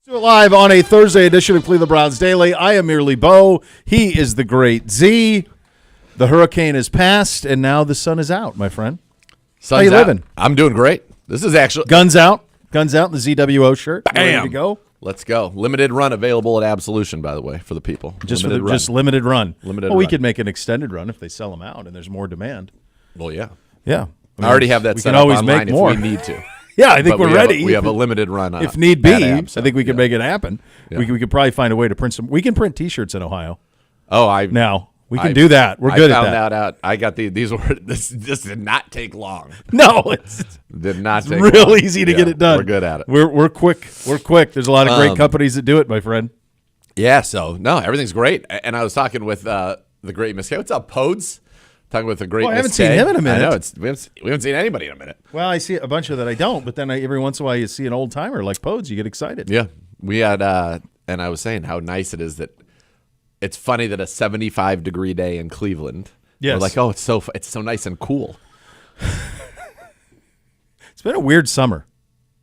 So live on a Thursday edition of Cleveland Browns Daily. I am merely Bo. He is the great Z. The hurricane has passed, and now the sun is out, my friend. Sun's How you out. living? I'm doing great. This is actually Guns out. Guns out in the ZWO shirt. Ready to go? Let's go. Limited run available at Absolution, by the way, for the people. Just limited run. just limited run. Limited well, we run. could make an extended run if they sell them out and there's more demand. Well, yeah. Yeah. I already have that we set can up always online make more. if we need to. Yeah, I think But we're ready. We have a limited run. If need be, at Abs, I think we can make it happen. Yeah. We could probably find a way to print some. We can print T-shirts in Ohio. Oh, Now we can do that. We're good at that. I found out. I got these were this did not take long. No, it's Did not take real long. easy to get it done. We're good at it. We're quick. We're quick. There's a lot of great companies that do it, my friend. Yeah, so no, everything's great. And I was talking with the great Miss K. What's up, Podes? Talking with the great Well, I Miss haven't K. seen him in a minute. I know we haven't seen anybody in a minute. Well, I see a bunch of that I don't, but then every once in a while you see an old timer like Podes, you get excited. Yeah, we had, and I was saying how nice it is that it's funny that a 75-degree day in Cleveland. Yes. We're like, oh, it's so nice and cool. It's been a weird summer.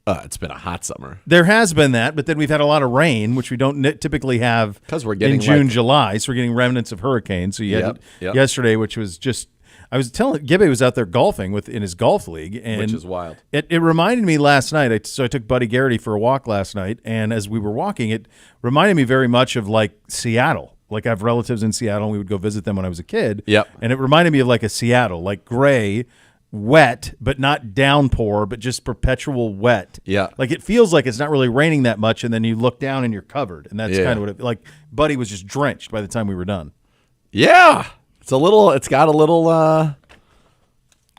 It's been a hot summer. There has been that, but then we've had a lot of rain, which we don't typically have 'Cause we're getting in June, like- July. So we're getting remnants of hurricanes. So you had Yep. yesterday, which was just. I was telling Gibby was out there golfing in his golf league, and Which is wild. It reminded me last night. So I took Buddy Garrity for a walk last night, and as we were walking, it reminded me very much of like Seattle. Like I have relatives in Seattle, and we would go visit them when I was a kid. Yep. And it reminded me of like a Seattle, like gray, wet, but not downpour, but just perpetual wet. Yeah. Like it feels like it's not really raining that much, and then you look down and you're covered, and that's Yeah. kind of what it like. Buddy was just drenched by the time we were done. Yeah, it's got a little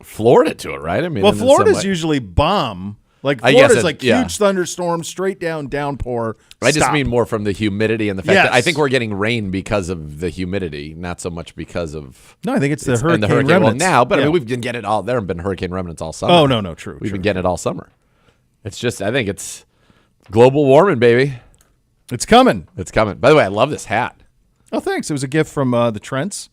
Florida to it, right? I mean, Well, in some Florida's way. usually bomb. Like I guess Florida's it- like yeah. huge thunderstorms, straight downpour. I just stop. mean more from the humidity and the fact Yes. that I think we're getting rain because of the humidity, not so much because of No, I think it's the and hurricane the hurricane. remnants. Well, now, but I Yeah. mean, we've been getting it all. There have been hurricane remnants all summer. Oh no, true. We've true. been getting it all summer. It's just, I think it's global warming, baby. It's coming. It's coming. By the way, I love this hat. Oh, thanks. It was a gift from the Trents.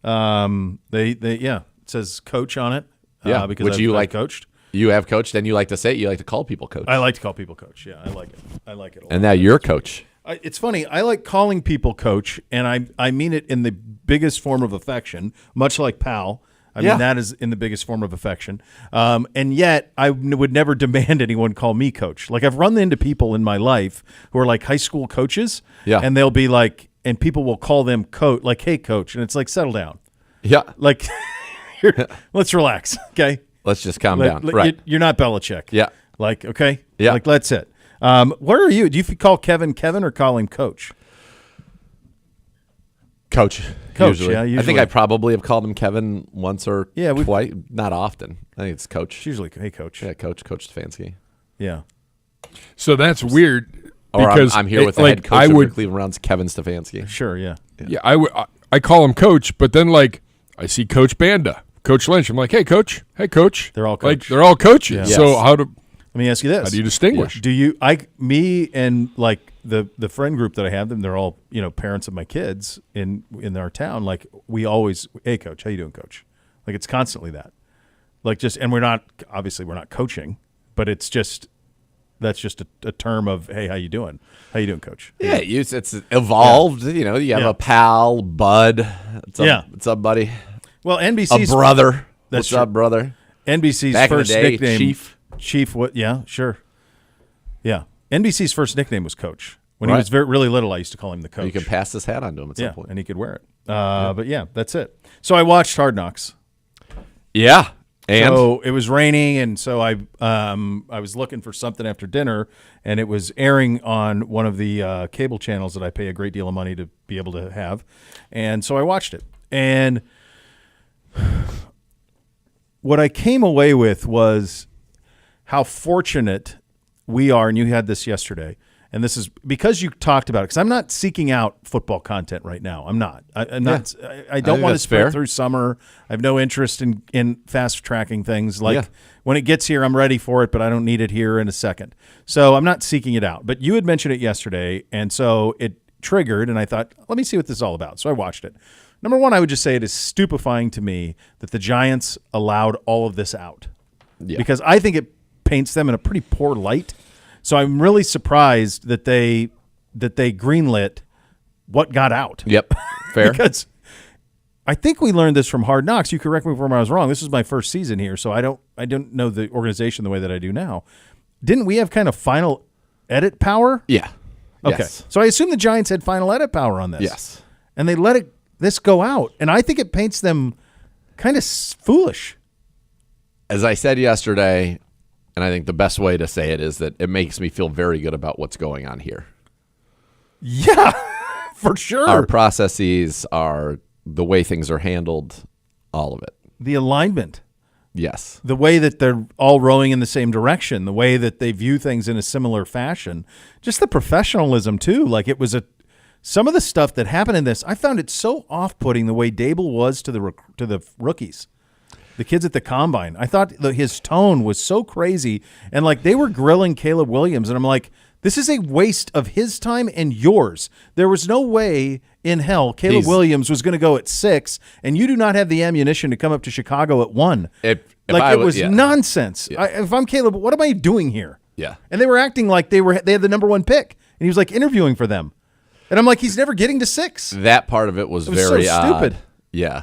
It says coach on it. Yeah, because which I've coached. You have coached, and you like to say it. You like to call people coach. I like to call people coach. Yeah, I like it. I like it a lot. And now you're coach. It's funny. I like calling people coach, and I mean it in the biggest form of affection, much like pal. I Yeah. mean, that is in the biggest form of affection. And yet, I would never demand anyone call me coach. Like, I've run into people in my life who are like high school coaches, Yeah. and they'll be like, and people will call them coach, like, hey, coach. And it's like, settle down. Yeah. Like, let's relax, okay? Let's just calm down. Right. You're not Belichick. Yeah. Like, okay? Yeah. Like, that's it. What are you? Do you call Kevin or call him coach? Coach. Coach, usually. yeah, I usually. think I probably have called him Kevin once or Yeah, twice. Not often. I think it's coach. It's usually, hey, coach. Yeah, Coach Stefanski. Yeah. So that's weird Or because I'm here with the like, head coach of the Cleveland Browns, Kevin Stefanski. Sure, yeah. Yeah, I call him coach, but then like I see Coach Banda, Coach Lynch. I'm like, hey, coach. Hey, coach. They're all like coach. they're all coaches. Yeah. So Yes. how Let me ask you this. do you distinguish? Do you me and like the friend group that I have them, they're all, parents of my kids in our town, like we always, hey coach, how you doing, coach? Like it's constantly that. Like just, and we're not coaching, but it's just that's just a term of, hey, how you doing? How you doing, coach? Yeah, it's evolved. You know, you have Yeah. a pal, bud. Yeah. What's up, buddy? Well, A NBC's brother. That's What's true. up, brother? NBC's Back in the first day, nickname, Chief. What? Yeah, sure. Yeah, NBC's first nickname was Coach. When he Right. was really little, I used to call him the coach. You can pass this hat on to him at some point. and he could wear it. But yeah, that's it. So I watched Hard Knocks. Yeah. And So it was raining, and so I was looking for something after dinner, and it was airing on one of the cable channels that I pay a great deal of money to be able to have, and so I watched it. And what I came away with was how fortunate we are, and you had this yesterday, and this is because you talked about it, because I'm not seeking out football content right now. I'm not. I'm not. I don't think want to that's sprint fair. through summer. I have no interest in fast tracking things. Like Yeah. when it gets here, I'm ready for it, but I don't need it here in a second. So I'm not seeking it out. But you had mentioned it yesterday, and so it triggered, and I thought, let me see what this is all about. So I watched it. Number one, I would just say it is stupefying to me that the Giants allowed all of this out. Yeah. Because I think it paints them in a pretty poor light. So I'm really surprised that they greenlit what got out. Yep. Fair. Because I think we learned this from Hard Knocks. You correct me if I was wrong. This is my first season here, so I don't know the organization the way that I do now. Didn't we have kind of final edit power? Yeah. Okay. Yes. So I assume the Giants had final edit power on this. Yes. And they let this go out. And I think it paints them kind of foolish. As I said yesterday, and I think the best way to say it is that it makes me feel very good about what's going on here. Yeah, for sure. Our processes, the way things are handled, all of it. The alignment. Yes. The way that they're all rowing in the same direction, the way that they view things in a similar fashion, just the professionalism too. Like it was some of the stuff that happened in this, I found it so off-putting the way Dable was to the rookies, the kids at the combine. I thought his tone was so crazy, and like they were grilling Caleb Williams, and I'm like, this is a waste of his time and yours. There was no way in hell Caleb Williams was going to go at 6, and you do not have the ammunition to come up to Chicago at 1. It was nonsense. Yeah. If I'm Caleb, what am I doing here? Yeah. And they were acting like they had the number 1 pick, and he was like interviewing for them. And I'm like, he's never getting to 6. That part of it was very so odd. stupid. Yeah.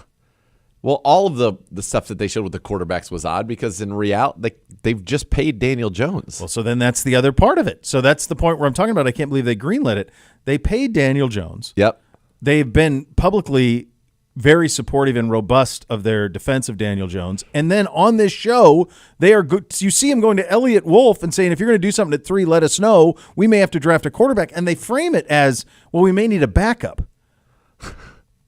Well, all of the stuff that they showed with the quarterbacks was odd because in reality, they've just paid Daniel Jones. Well, so then that's the other part of it. So that's the point where I'm talking about. I can't believe they greenlit it. They paid Daniel Jones. Yep. They've been publicly very supportive and robust of their defense of Daniel Jones. And then on this show, they are good. You see him going to Elliott Wolf and saying, if you're going to do something at 3, let us know. We may have to draft a quarterback. And they frame it as, well, we may need a backup.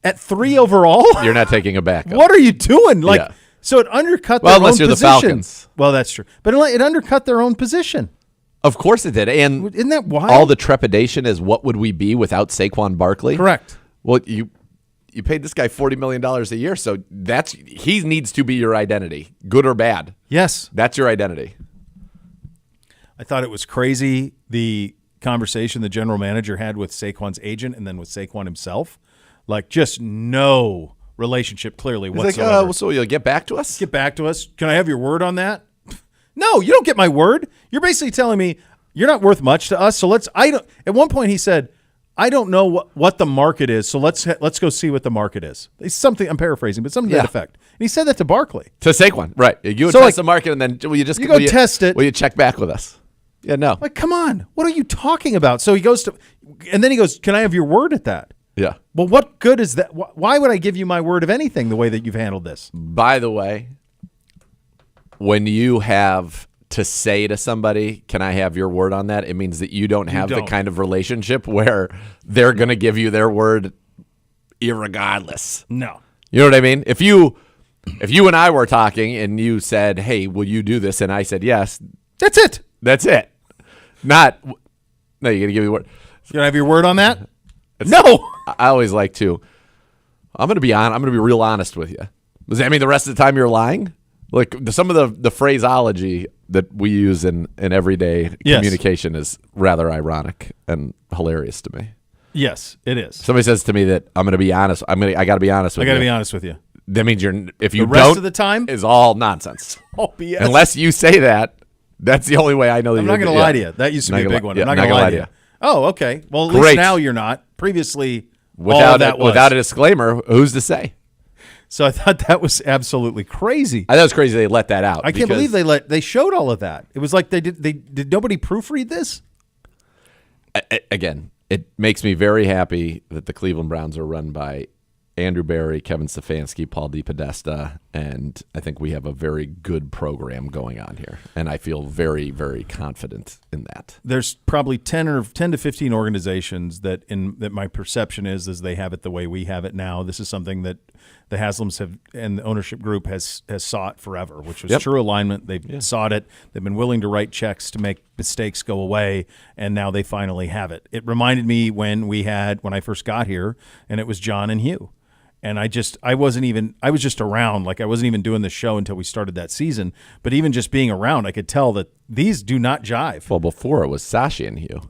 At 3 overall? You're not taking a backup. What are you doing? Like, Yeah. So it undercut their own unless you're position. the Falcons. Well, that's true. But it undercut their own position. Of course it did. And Isn't that wild? all the trepidation is what would we be without Saquon Barkley? Correct. Well, you paid this guy $40 million a year, so he needs to be your identity, good or bad. Yes. That's your identity. I thought it was crazy, the conversation the general manager had with Saquon's agent and then with Saquon himself. Like, just no relationship clearly He's whatsoever. like, so you'll get back to us? Get back to us. Can I have your word on that? No, you don't get my word. You're basically telling me you're not worth much to us. So at one point he said, I don't know what the market is, so let's go see what the market is. It's something, I'm paraphrasing, but something to that effect. And he said that to Barkley. To Saquon, right. You would So, test the market, and then will you go test it. Will you check back with us? Yeah, no. Like, come on. What are you talking about? So he goes to, and then he goes, can I have your word at that? Yeah. Well, what good is that? Why would I give you my word of anything the way that you've handled this? By the way, when you have to say to somebody, can I have your word on that? It means that you don't have the kind of relationship where they're going to give you their word irregardless. No. You know what I mean? If you and I were talking and you said, hey, will you do this? And I said, yes. That's it. That's it. No, you're going to give me a word. Can I have your word on that? No. I always like to. I'm going to be real honest with you. Does that mean the rest of the time you're lying? Like some of the phraseology that we use in everyday communication is rather ironic and hilarious to me. Yes, it is. Somebody says to me that I'm going to be honest. I got to be honest with you. I got to be honest with you. That means if you the rest don't, of the time is all nonsense. Oh, BS. Unless you say that, that's the only way I know that I'm you're not going to lie to you. That used to be a big one. I'm not going to lie to you. Oh, okay. Well, at least now you're not. Previously, without a disclaimer, who's to say? So I thought that was absolutely crazy. I thought it was crazy they let that out. I can't believe they showed all of that. It was like did nobody proofread this? Again, it makes me very happy that the Cleveland Browns are run by Andrew Barry, Kevin Stefanski, Paul DePodesta, and I think we have a very good program going on here, and I feel very, very confident in that. There's probably 10 to 15 organizations that my perception is they have it the way we have it now. This is something that the Haslams have and the ownership group has sought forever, which was true alignment. They've sought it. They've been willing to write checks to make mistakes go away, and now they finally have it. It reminded me when I first got here, and it was John and Hugh. And I was just around. Like I wasn't even doing the show until we started that season. But even just being around, I could tell that these do not jive. Well, before it was Sashi and Hugh.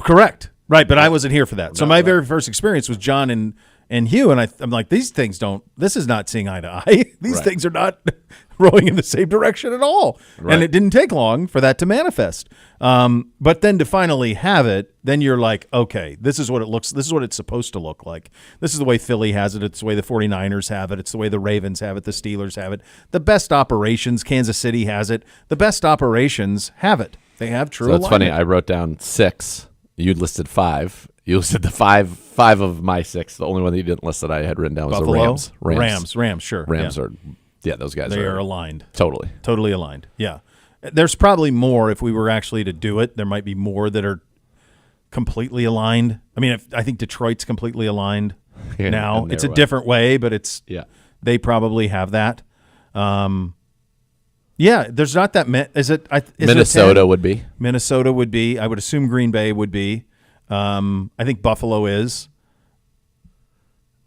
Correct. Right, but I wasn't here for that. So my very first experience was John And Hugh and I'm like, this is not seeing eye to eye. These Right. things are not rowing in the same direction at all. Right. And it didn't take long for that to manifest. But then to finally have it, then you're like, okay, this is what it looks, this is what it's supposed to look like. This is the way Philly has it. It's the way the 49ers have it. It's the way the Ravens have it. The Steelers have it. The best operations, Kansas City has it. The best operations have it. They have true So it's funny. alignment. I wrote down 6. You listed 5. You listed the five of my 6. The only one that you didn't list that I had written down was Buffalo? the Rams. Rams, sure. Rams Yeah. are, those guys They are aligned. Totally aligned. Yeah. There's probably more if we were actually to do it. There might be more that are completely aligned. I mean, I think Detroit's completely aligned Yeah, now. in It's their a way. different way, but Yeah. they probably have that. Yeah, there's not that many. Is it Minnesota would be. Minnesota would be. I would assume Green Bay would be. I think Buffalo is.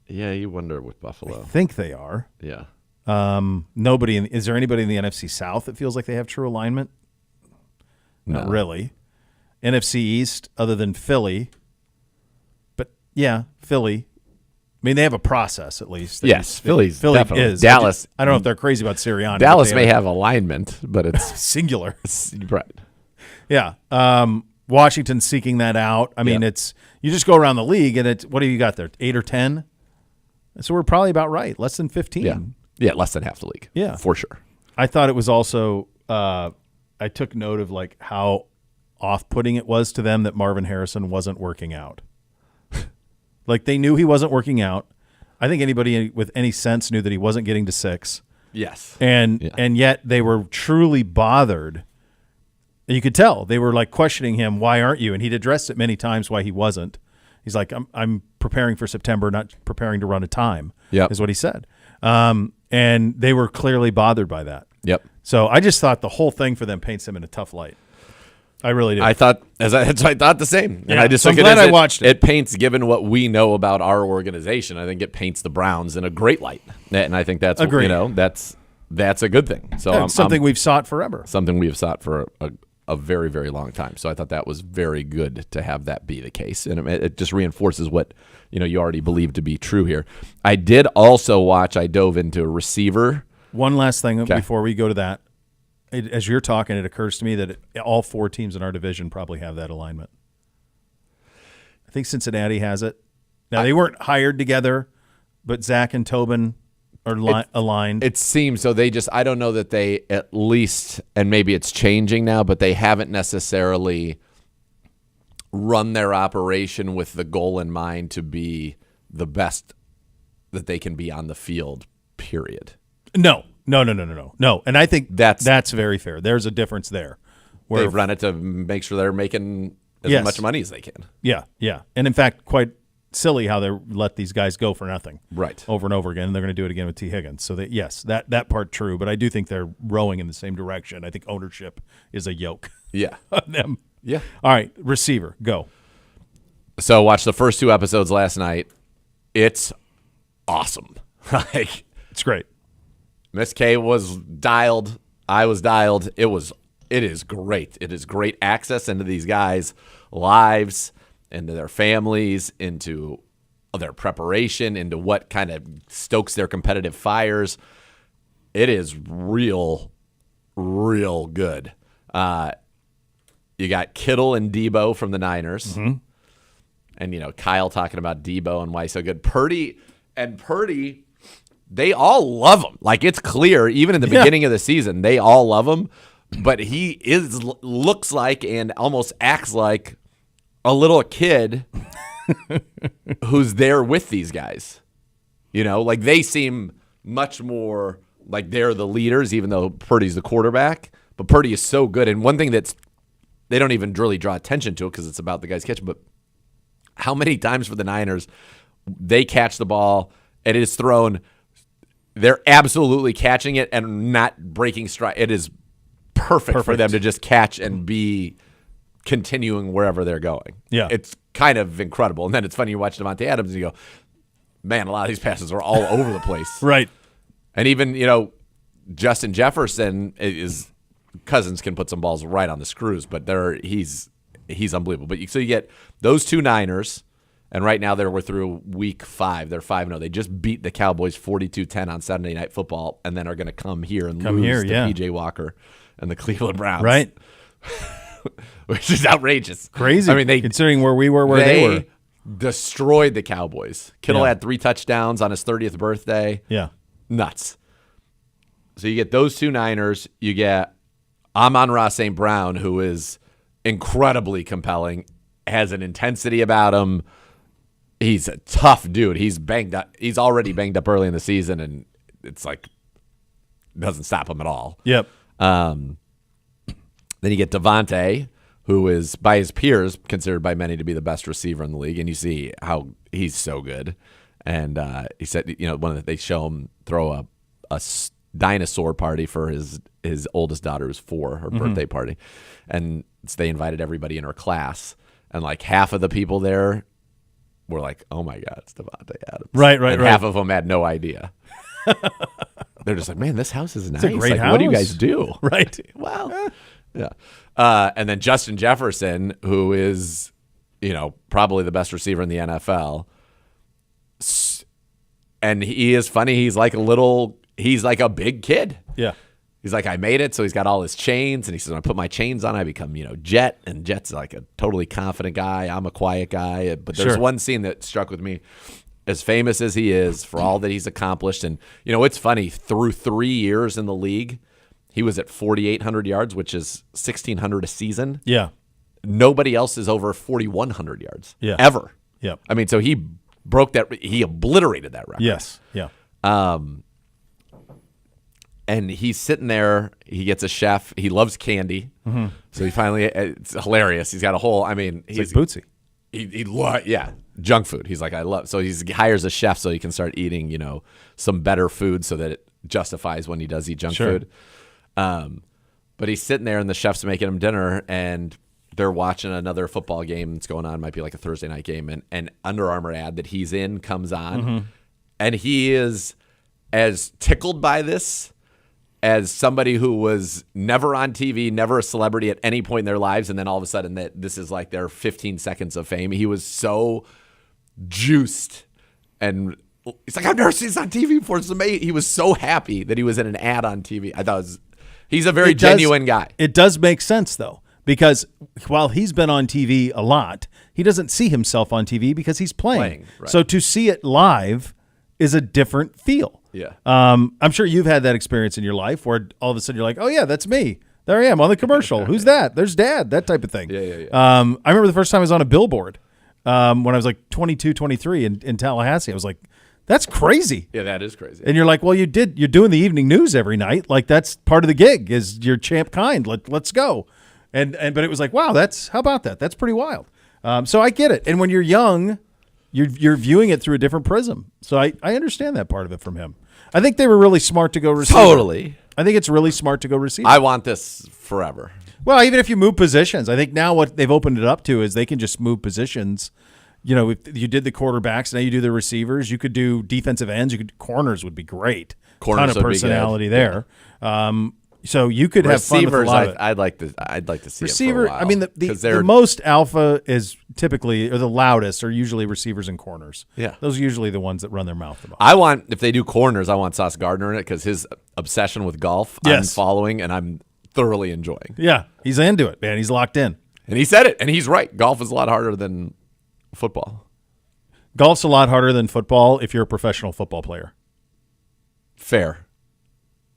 Yeah, you wonder with I Buffalo. think they are. Yeah. Is there anybody in the NFC South that feels like they have true alignment? Not No. really. NFC East, other than Philly. But yeah, Philly. I mean, they have a process at least. Yes, Philly definitely. is. Dallas. I don't know if they're crazy about Sirianni. but Dallas they may are have alignment, but it's singular. right. Yeah. Washington's seeking that out. I mean, Yeah. it's you just go around the league and it's what do you got there? 8 or 10? So we're probably about right. Less than 15. Yeah. Yeah, less than half the league. Yeah. For sure. I thought it was also I took note of like how off-putting it was to them that Marvin Harrison wasn't working out. Like they knew he wasn't working out. I think anybody with any sense knew that he wasn't getting to 6. Yes. And yet they were truly bothered. You could tell they were like questioning him, "Why aren't you?" And he'd addressed it many times why he wasn't. He's like, "I'm preparing for September, not preparing to run a time." Yep. Is what he said. And they were clearly bothered by that. Yep. So I just thought the whole thing for them paints him in a tough light. I really did. I thought the same, and Yeah, I just so I'm took glad it as I watched it. It paints, given what we know about our organization, I think it paints the Browns in a great light, and I think that's Agreed. that's a good thing. So It's something we've sought forever. something we have sought for a very, very long time. So I thought that was very good to have that be the case, and it just reinforces what you already believe to be true here. I did also watch. I dove into a receiver. One last thing Okay. before we go to that. As you're talking, it occurs to me that all 4 teams in our division probably have that alignment. I think Cincinnati has it. Now, they weren't hired together, but Zach and Tobin are aligned. It seems so. I don't know that they at least, and maybe it's changing now, but they haven't necessarily run their operation with the goal in mind to be the best that they can be on the field, period. No. And I think That's very fair. There's a difference there. Where They've run it to make sure they're making as Yes. much money as they can. Yeah. And in fact, quite silly how they let these guys go for nothing. Right. Over and over again. And they're going to do it again with T. Higgins. So that part true, but I do think they're rowing in the same direction. I think ownership is a yoke Yeah. on them. Yeah. All right, receiver, go. So watch the first 2 episodes last night. It's awesome. Like, It's great. Miss K was dialed. I was dialed. It is great. It is great access into these guys' lives, into their families, into their preparation, into what kind of stokes their competitive fires. It is real good. You got Kittle and Debo from the Niners. Mm-hmm. And, Kyle talking about Debo and why he's so good. Purdy, they all love him. Like, it's clear, even in the beginning of the season, they all love him. But he looks like and almost acts like a little kid who's there with these guys. Like they seem much more like they're the leaders, even though Purdy's the quarterback. But Purdy is so good. And one thing they don't even really draw attention to it because it's about the guys catching, but how many times for the Niners they catch the ball, it is thrown, they're absolutely catching it and not breaking stride. It is perfect for them to just catch and be continuing wherever they're going. Yeah. It's kind of incredible. And then it's funny, you watch Devontae Adams and you go, man, a lot of these passes are all over the place. Right. And even, Justin Jefferson Cousins can put some balls right on the screws, but he's unbelievable. So you get those 2 Niners, And right now we're through week 5. They're 5-0. They just beat the Cowboys 42-10 on Sunday Night Football, and then are going to come here and lose to P.J. Walker and the Cleveland Browns. Right. Which is outrageous. Crazy. I mean, considering where we were, where they were. Destroyed the Cowboys. Kittle had 3 touchdowns on his 30th birthday. Yeah. Nuts. So you get those 2 Niners. You get Amon-Ra St. Brown, who is incredibly compelling, has an intensity about him. He's a tough dude. He's banged up. He's already banged up early in the season, and it's like doesn't stop him at all. Yep. Then you get Devontae, who is by his peers considered by many to be the best receiver in the league, and you see how he's so good. And he said, they show him throw a dinosaur party for his oldest daughter, who's 4, her birthday party, and they invited everybody in her class, and like half of the people there were like, "Oh my God, it's Devontae Adams!" Right. Half of them had no idea. They're just like, "Man, this house is nice. It's a great house. What do you guys do?" Right. Well, yeah. And then Justin Jefferson, who is, probably the best receiver in the NFL, and he is funny. He's like a big kid. Yeah. He's like, I made it. So he's got all his chains, and he says, when I put my chains on, I become, Jet. And Jet's like a totally confident guy. I'm a quiet guy. But there's one scene that struck with me. As famous as he is for all that he's accomplished, and it's funny, through 3 years in the league, he was at 4,800 yards, which is 1,600 a season. Yeah. Nobody else is over 4,100 yards. Yeah. Ever. Yeah. I mean, so he broke that. He obliterated that record. Yes. Yeah. And he's sitting there. He gets a chef. He loves candy. Mm-hmm. So he finally, it's hilarious. He's got a whole, he's like Bootsy. Yeah, junk food. He's like, I love. So he hires a chef so he can start eating, some better food so that it justifies when he does eat junk food. But he's sitting there, and the chef's making him dinner, and they're watching another football game that's going on. It might be like a Thursday night game, and an Under Armour ad that he's in comes on, and he is as tickled by this as somebody who was never on TV, never a celebrity at any point in their lives, and then all of a sudden that this is like their 15 seconds of fame. He was so juiced, and he's like, I've never seen this on TV before. It's amazing. He was so happy that he was in an ad on TV. I thought he's a very genuine guy. It does make sense, though, because while he's been on TV a lot, he doesn't see himself on TV because he's playing. Right. So to see it live is a different feel. Yeah. I'm sure you've had that experience in your life where all of a sudden you're like, oh, yeah, that's me. There I am on the commercial. Who's that? There's Dad, that type of thing. Yeah. I remember the first time I was on a billboard when I was like 22, 23 in Tallahassee. I was like, that's crazy. Yeah, that is crazy. And you're like, well, you're doing the evening news every night. Like, that's part of the gig is you're champ kind. Let's go. But it was like, wow, how about that? That's pretty wild. So I get it. And when you're young, you're viewing it through a different prism. So I understand that part of it from him. I think they were really smart to go receiver. Totally. I think it's really smart to go receiver. I want this forever. Well, even if you move positions, I think now what they've opened it up to is they can just move positions. If you did the quarterbacks, now you do the receivers. You could do defensive ends. Corners would be great. Corners ton of personality there. So you could have fun with a lot of it. I'd like to see receiver. It for a while. I mean, the most alpha is typically, or the loudest, are usually receivers and corners. Yeah, those are usually the ones that run their mouth the most. If they do corners, I want Sauce Gardner in it because his obsession with golf, I'm following and I'm thoroughly enjoying. Yeah, he's into it, man. He's locked in, and he said it, and he's right. Golf is a lot harder than football. Golf's a lot harder than football if you're a professional football player. Fair.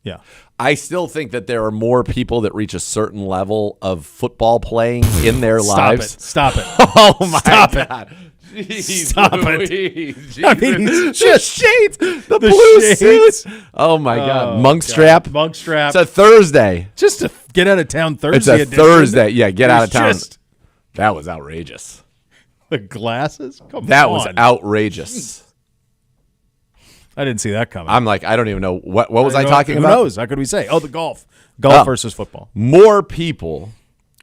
Yeah. I still think that there are more people that reach a certain level of football playing in their lives. Stop it. Oh, my God. Jeez, stop it. Jeez. I mean, he's just shades. The blue shades. suits. Oh, my God. Monk strap. It's a Thursday. Just a get out of town Thursday. It's a edition. Thursday. Yeah, get out of town. That was outrageous. The glasses? Come that on. Was outrageous. I didn't see that coming. I'm like, I don't even know. What was I talking about? Who knows? How could we say? Oh, the golf. Golf versus football. More people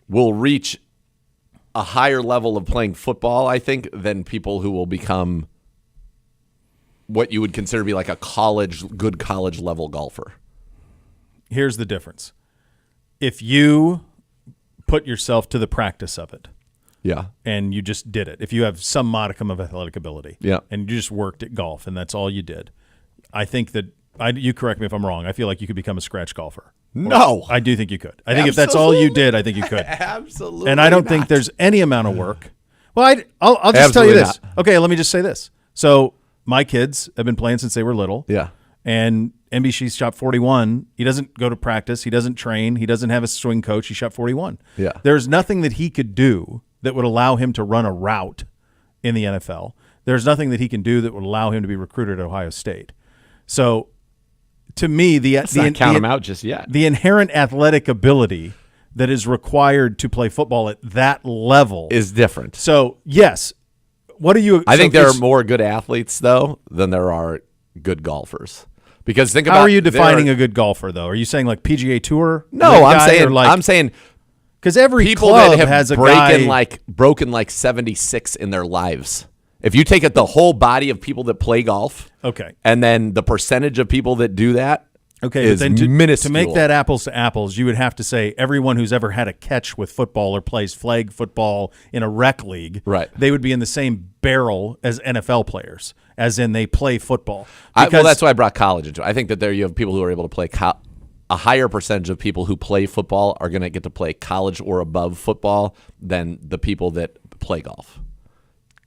will reach a higher level of playing football, I think, than people who will become what you would consider to be like a good college level golfer. Here's the difference. If you put yourself to the practice of it, Yeah. and you just did it. If you have some modicum of athletic ability, Yeah. and you just worked at golf, and that's all you did, I think that you correct me if I'm wrong. I feel like you could become a scratch golfer. No. I do think you could. I think if that's all you did, I think you could. Absolutely. And I don't think there's any amount of work. Well, I'll just tell you Absolutely this. Okay, let me just say this. So my kids have been playing since they were little. Yeah. And NBC shot 41. He doesn't go to practice. He doesn't train. He doesn't have a swing coach. He shot 41. Yeah. There's nothing that he could do that would allow him to run a route in the NFL. There's nothing that he can do that would allow him to be recruited at Ohio State. So to me, Let's not count him out just yet. the inherent athletic ability that is required to play football at that level Is different. So, yes. What do you I think there are more good athletes, though, than there are good golfers. Because think about how are you defining a good golfer, though? Are you saying like PGA Tour? No, guy, I'm saying because every people club that have has a guy broken like 76 in their lives. If you take it the whole body of people that play golf, Okay. and then the percentage of people that do that, Okay, is but then minuscule. to make that apples to apples, you would have to say everyone who's ever had a catch with football or plays flag football in a rec league, Right. they would be in the same barrel as NFL players, as in they play football. well, that's why I brought college into it. I think that there you have people who are able to play a higher percentage of people who play football are going to get to play college or above football than the people that play golf.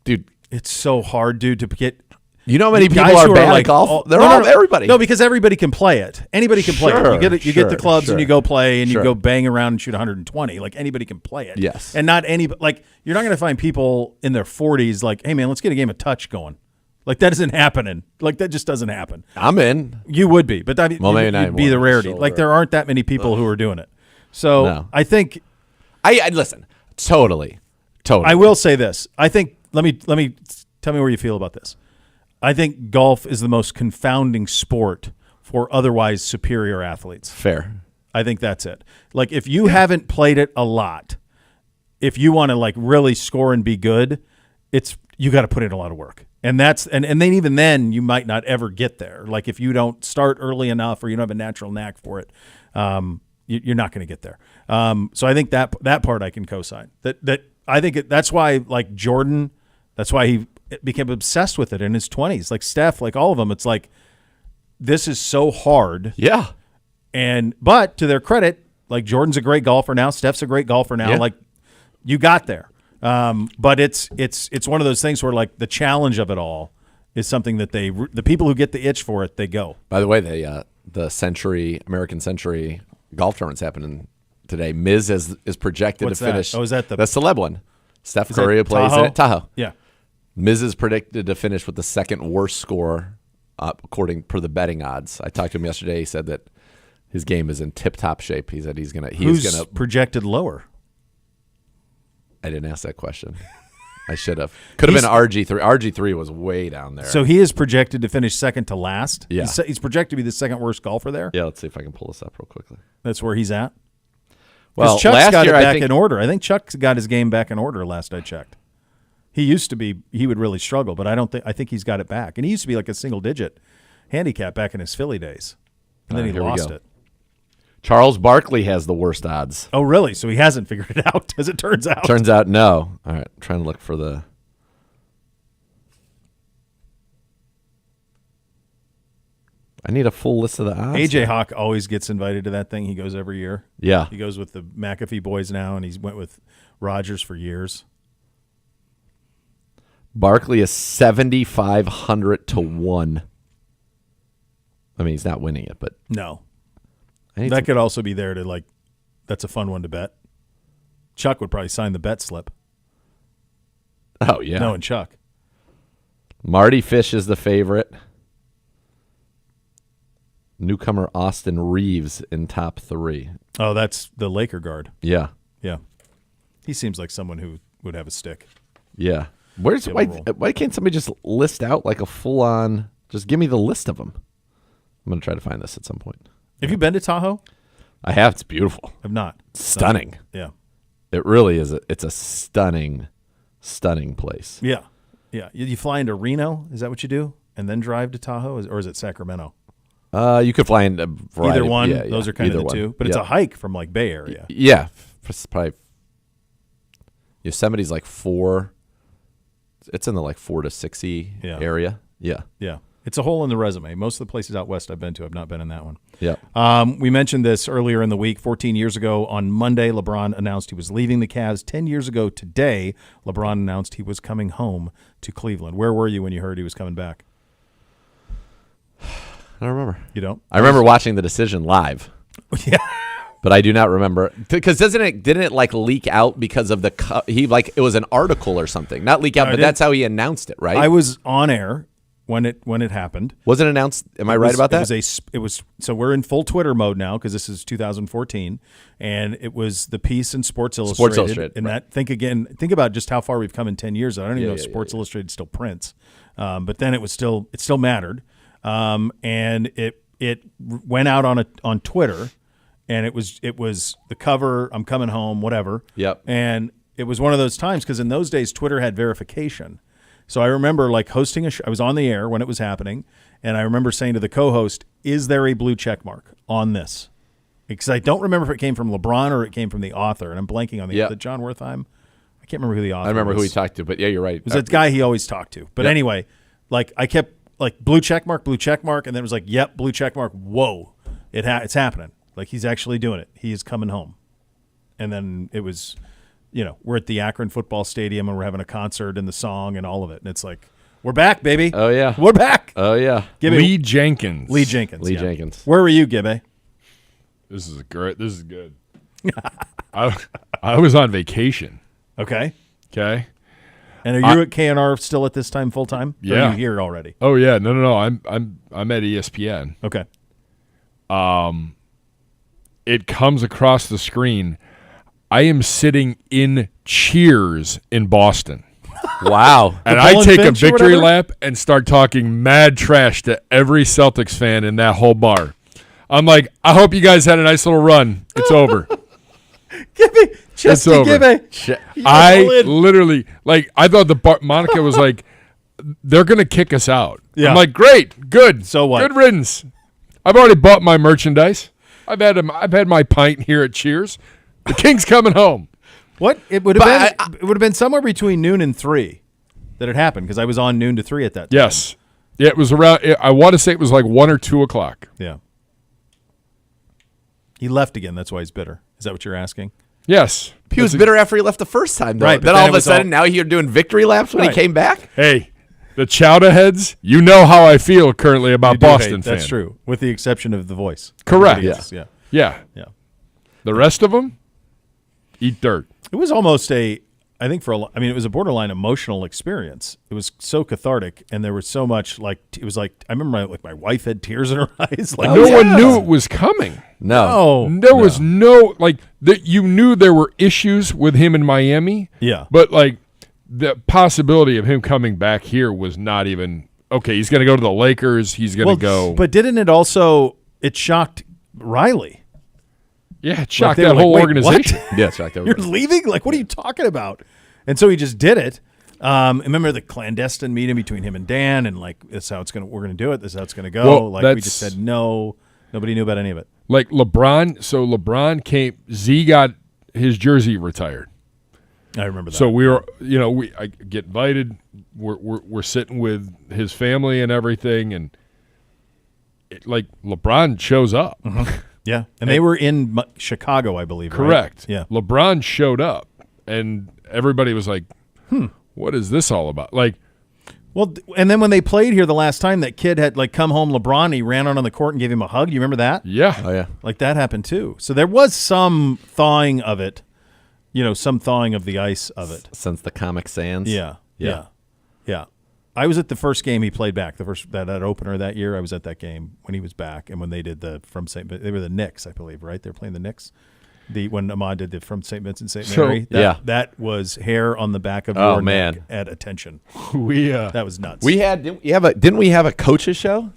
Dude, it's so hard, dude, to get. you know how many people Guys are who bad like, at golf? oh, They're no, all no, everybody. No, because everybody can play it. Anybody can play it. You get the clubs and you go play and you Sure. go bang around and shoot 120. Like anybody can play it. Yes. And not any like you're not going to find people in their 40s like, hey man, let's get a game of touch going. Like that isn't happening. Like that just doesn't happen. I'm in. You would be, but that Well, maybe not you'd be the anymore. rarity. So Like there aren't that many people who are doing it. So No. I think I listen. Totally. I will say this. I think let me tell me where you feel about this. I think golf is the most confounding sport for otherwise superior athletes. Fair. I think that's it. Like if you haven't played it a lot, if you want to like really score and be good, you got to put in a lot of work. And that's and then even then you might not ever get there. Like if you don't start early enough or you don't have a natural knack for it, you're not going to get there. So I think that part I can co-sign. That I think that's why like Jordan, that's why he became obsessed with it in his 20s. Like Steph, like all of them, it's like this is so hard. Yeah. But to their credit, like Jordan's a great golfer now. Steph's a great golfer now. Yeah. Like you got there. But it's one of those things where like the challenge of it all is something that the people who get the itch for it, they go. By the way, the American Century golf tournament's happening today. Miz is projected What's to finish. that? Oh, is that the celeb one? Steph is Curry that plays in it. Tahoe. Yeah. Miz is predicted to finish with the second worst score, according per the betting odds. I talked to him yesterday. He said that his game is in tip-top shape. He said he's gonna. Who's projected lower? I didn't ask that question. I should have. Could have been RG3. RG3 was way down there. So he is projected to finish second to last. Yeah. He's projected to be the second worst golfer there. Yeah, let's see if I can pull this up real quickly. That's where he's at. Well, Chuck's last got year, it I back think, in order. I think Chuck's got his game back in order last I checked. He used to be, he would really struggle, but I think he's got it back. And he used to be like a single digit handicap back in his Philly days. And then he here we lost go. it. Charles Barkley has the worst odds. Oh, really? So he hasn't figured it out, as it turns out. Turns out, no. All right, trying to look for the. I need a full list of the odds. AJ Hawk always gets invited to that thing. He goes every year. Yeah. He goes with the McAfee boys now, and he's went with Rodgers for years. Barkley is 7,500 to 1. I mean, he's not winning it, but No. I need That could also be there to, like, that's a fun one to bet. Chuck would probably sign the bet slip. oh yeah. No, and Chuck. Marty Fish is the favorite. Newcomer Austin Reeves in top 3. Oh, that's the Laker guard. Yeah. Yeah. He seems like someone who would have a stick. Yeah. Be able Why to roll. why can't somebody just list out like a full on? Just give me the list of them. I'm gonna try to find this at some point. Have you been to Tahoe? I have. It's beautiful. I've not. Stunning. Yeah. It really is. It's a stunning place. Yeah. Yeah. You fly into Reno? Is that what you do? And then drive to Tahoe? Or is it Sacramento? You could fly in a variety. Either one. Yeah, Those are kind of either the one. two. But it's a hike from like Bay Area. Yeah. It's probably Yosemite's like 4. It's in the like 4 to 60 area. Yeah. Yeah. It's a hole in the resume. Most of the places out west I've been to, I've not been in that one. Yeah. We mentioned this earlier in the week. 14 years ago on Monday, LeBron announced he was leaving the Cavs. 10 years ago today, LeBron announced he was coming home to Cleveland. Where were you when you heard he was coming back? I don't remember. You don't? I remember watching the decision live. Yeah. But I do not remember, because didn't it like leak out because of it was an article or something, not leak out, but that's how he announced it, right? I was on air when it happened. Was it announced? Am I right about that? It was so we're in full Twitter mode now because this is 2014, and it was the piece in Sports Illustrated. And right. think about just how far we've come in 10 years. I don't even know if Sports Illustrated still prints, but then it still mattered, and it went out on Twitter. And it was the cover, I'm coming home, whatever. Yep. And it was one of those times because in those days Twitter had verification. So I remember like hosting I was on the air when it was happening, and I remember saying to the co-host, "Is there a blue check mark on this?" Because I don't remember if it came from LeBron or it came from the author, and I'm blanking on the John Wertheim. I can't remember who the author was. I remember who he talked to, but yeah, you're right. It was that guy he always talked to. But anyway, like I kept like blue check mark, and then it was like, "Yep, blue check mark." Whoa, it's happening. Like, he's actually doing it. He is coming home. And then it was, we're at the Akron football stadium and we're having a concert and the song and all of it. And it's like, we're back, baby. Oh, yeah. We're back. Oh, yeah. Lee Jenkins. Lee Jenkins. Where were you, Gibbe? This is good. I was on vacation. Okay. Okay. And are you at KNR still at this time full time? Yeah. Or are you here already? Oh yeah. No. I'm at ESPN. Okay. It comes across the screen. I am sitting in Cheers in Boston. Wow. And I take a victory lap and start talking mad trash to every Celtics fan in that whole bar. I'm like, I hope you guys had a nice little run. It's over. Gibbe, just it's over. Gibbe. I literally, I thought Monica was like, they're going to kick us out. Yeah. I'm like, great, good. So what? Good riddance. I've already bought my merchandise. I've had my pint here at Cheers. The King's coming home. What? It would have been somewhere between noon and 3 that it happened because I was on noon to 3 at that time. Yes. Yeah, it was around, I want to say it was like 1 or 2 o'clock. Yeah. He left again. That's why he's bitter. Is that what you're asking? Yes. He was bitter after he left the first time, though. Right, then all of a sudden, now you're doing victory laps when he came back? Hey, the Chowder heads, you know how I feel currently about Boston fans. That's true, with the exception of the voice. Correct. Yeah. The rest of them, eat dirt. It was almost it was a borderline emotional experience. It was so cathartic, and there was so much I remember my wife had tears in her eyes. No one knew it was coming. No. There was no, you knew there were issues with him in Miami. Yeah. But, the possibility of him coming back here was not even, okay, he's going to go to the Lakers. He's going to go. But didn't it shocked Riley? Yeah, it shocked that whole organization. Yeah, it shocked everybody. You're leaving? What are you talking about? And so he just did it. Remember the clandestine meeting between him and Dan, and this is how we're going to do it. This is how it's going to go. We just said no. Nobody knew about any of it. LeBron came. Z got his jersey retired. I remember that. So we were, I get invited. We're sitting with his family and everything, and LeBron shows up. Mm-hmm. Yeah, and they were in Chicago, I believe. Correct. Right? Yeah, LeBron showed up, and everybody was like, "What is this all about?" Well, and then when they played here the last time, that kid had come home. LeBron, he ran out on the court and gave him a hug. You remember that? Yeah. Oh yeah. That happened too. So there was some thawing of it. Some thawing of the ice of it. Since the Comic Sans. Yeah. I was at the first game he played back, the first that opener that year. I was at that game when he was back, and when they did they were the Knicks, I believe, right? They were playing the Knicks. When Ahmad did the from St. Vincent St. Mary, that was hair on the back of your neck at attention. That was nuts. Didn't we have a coaches show?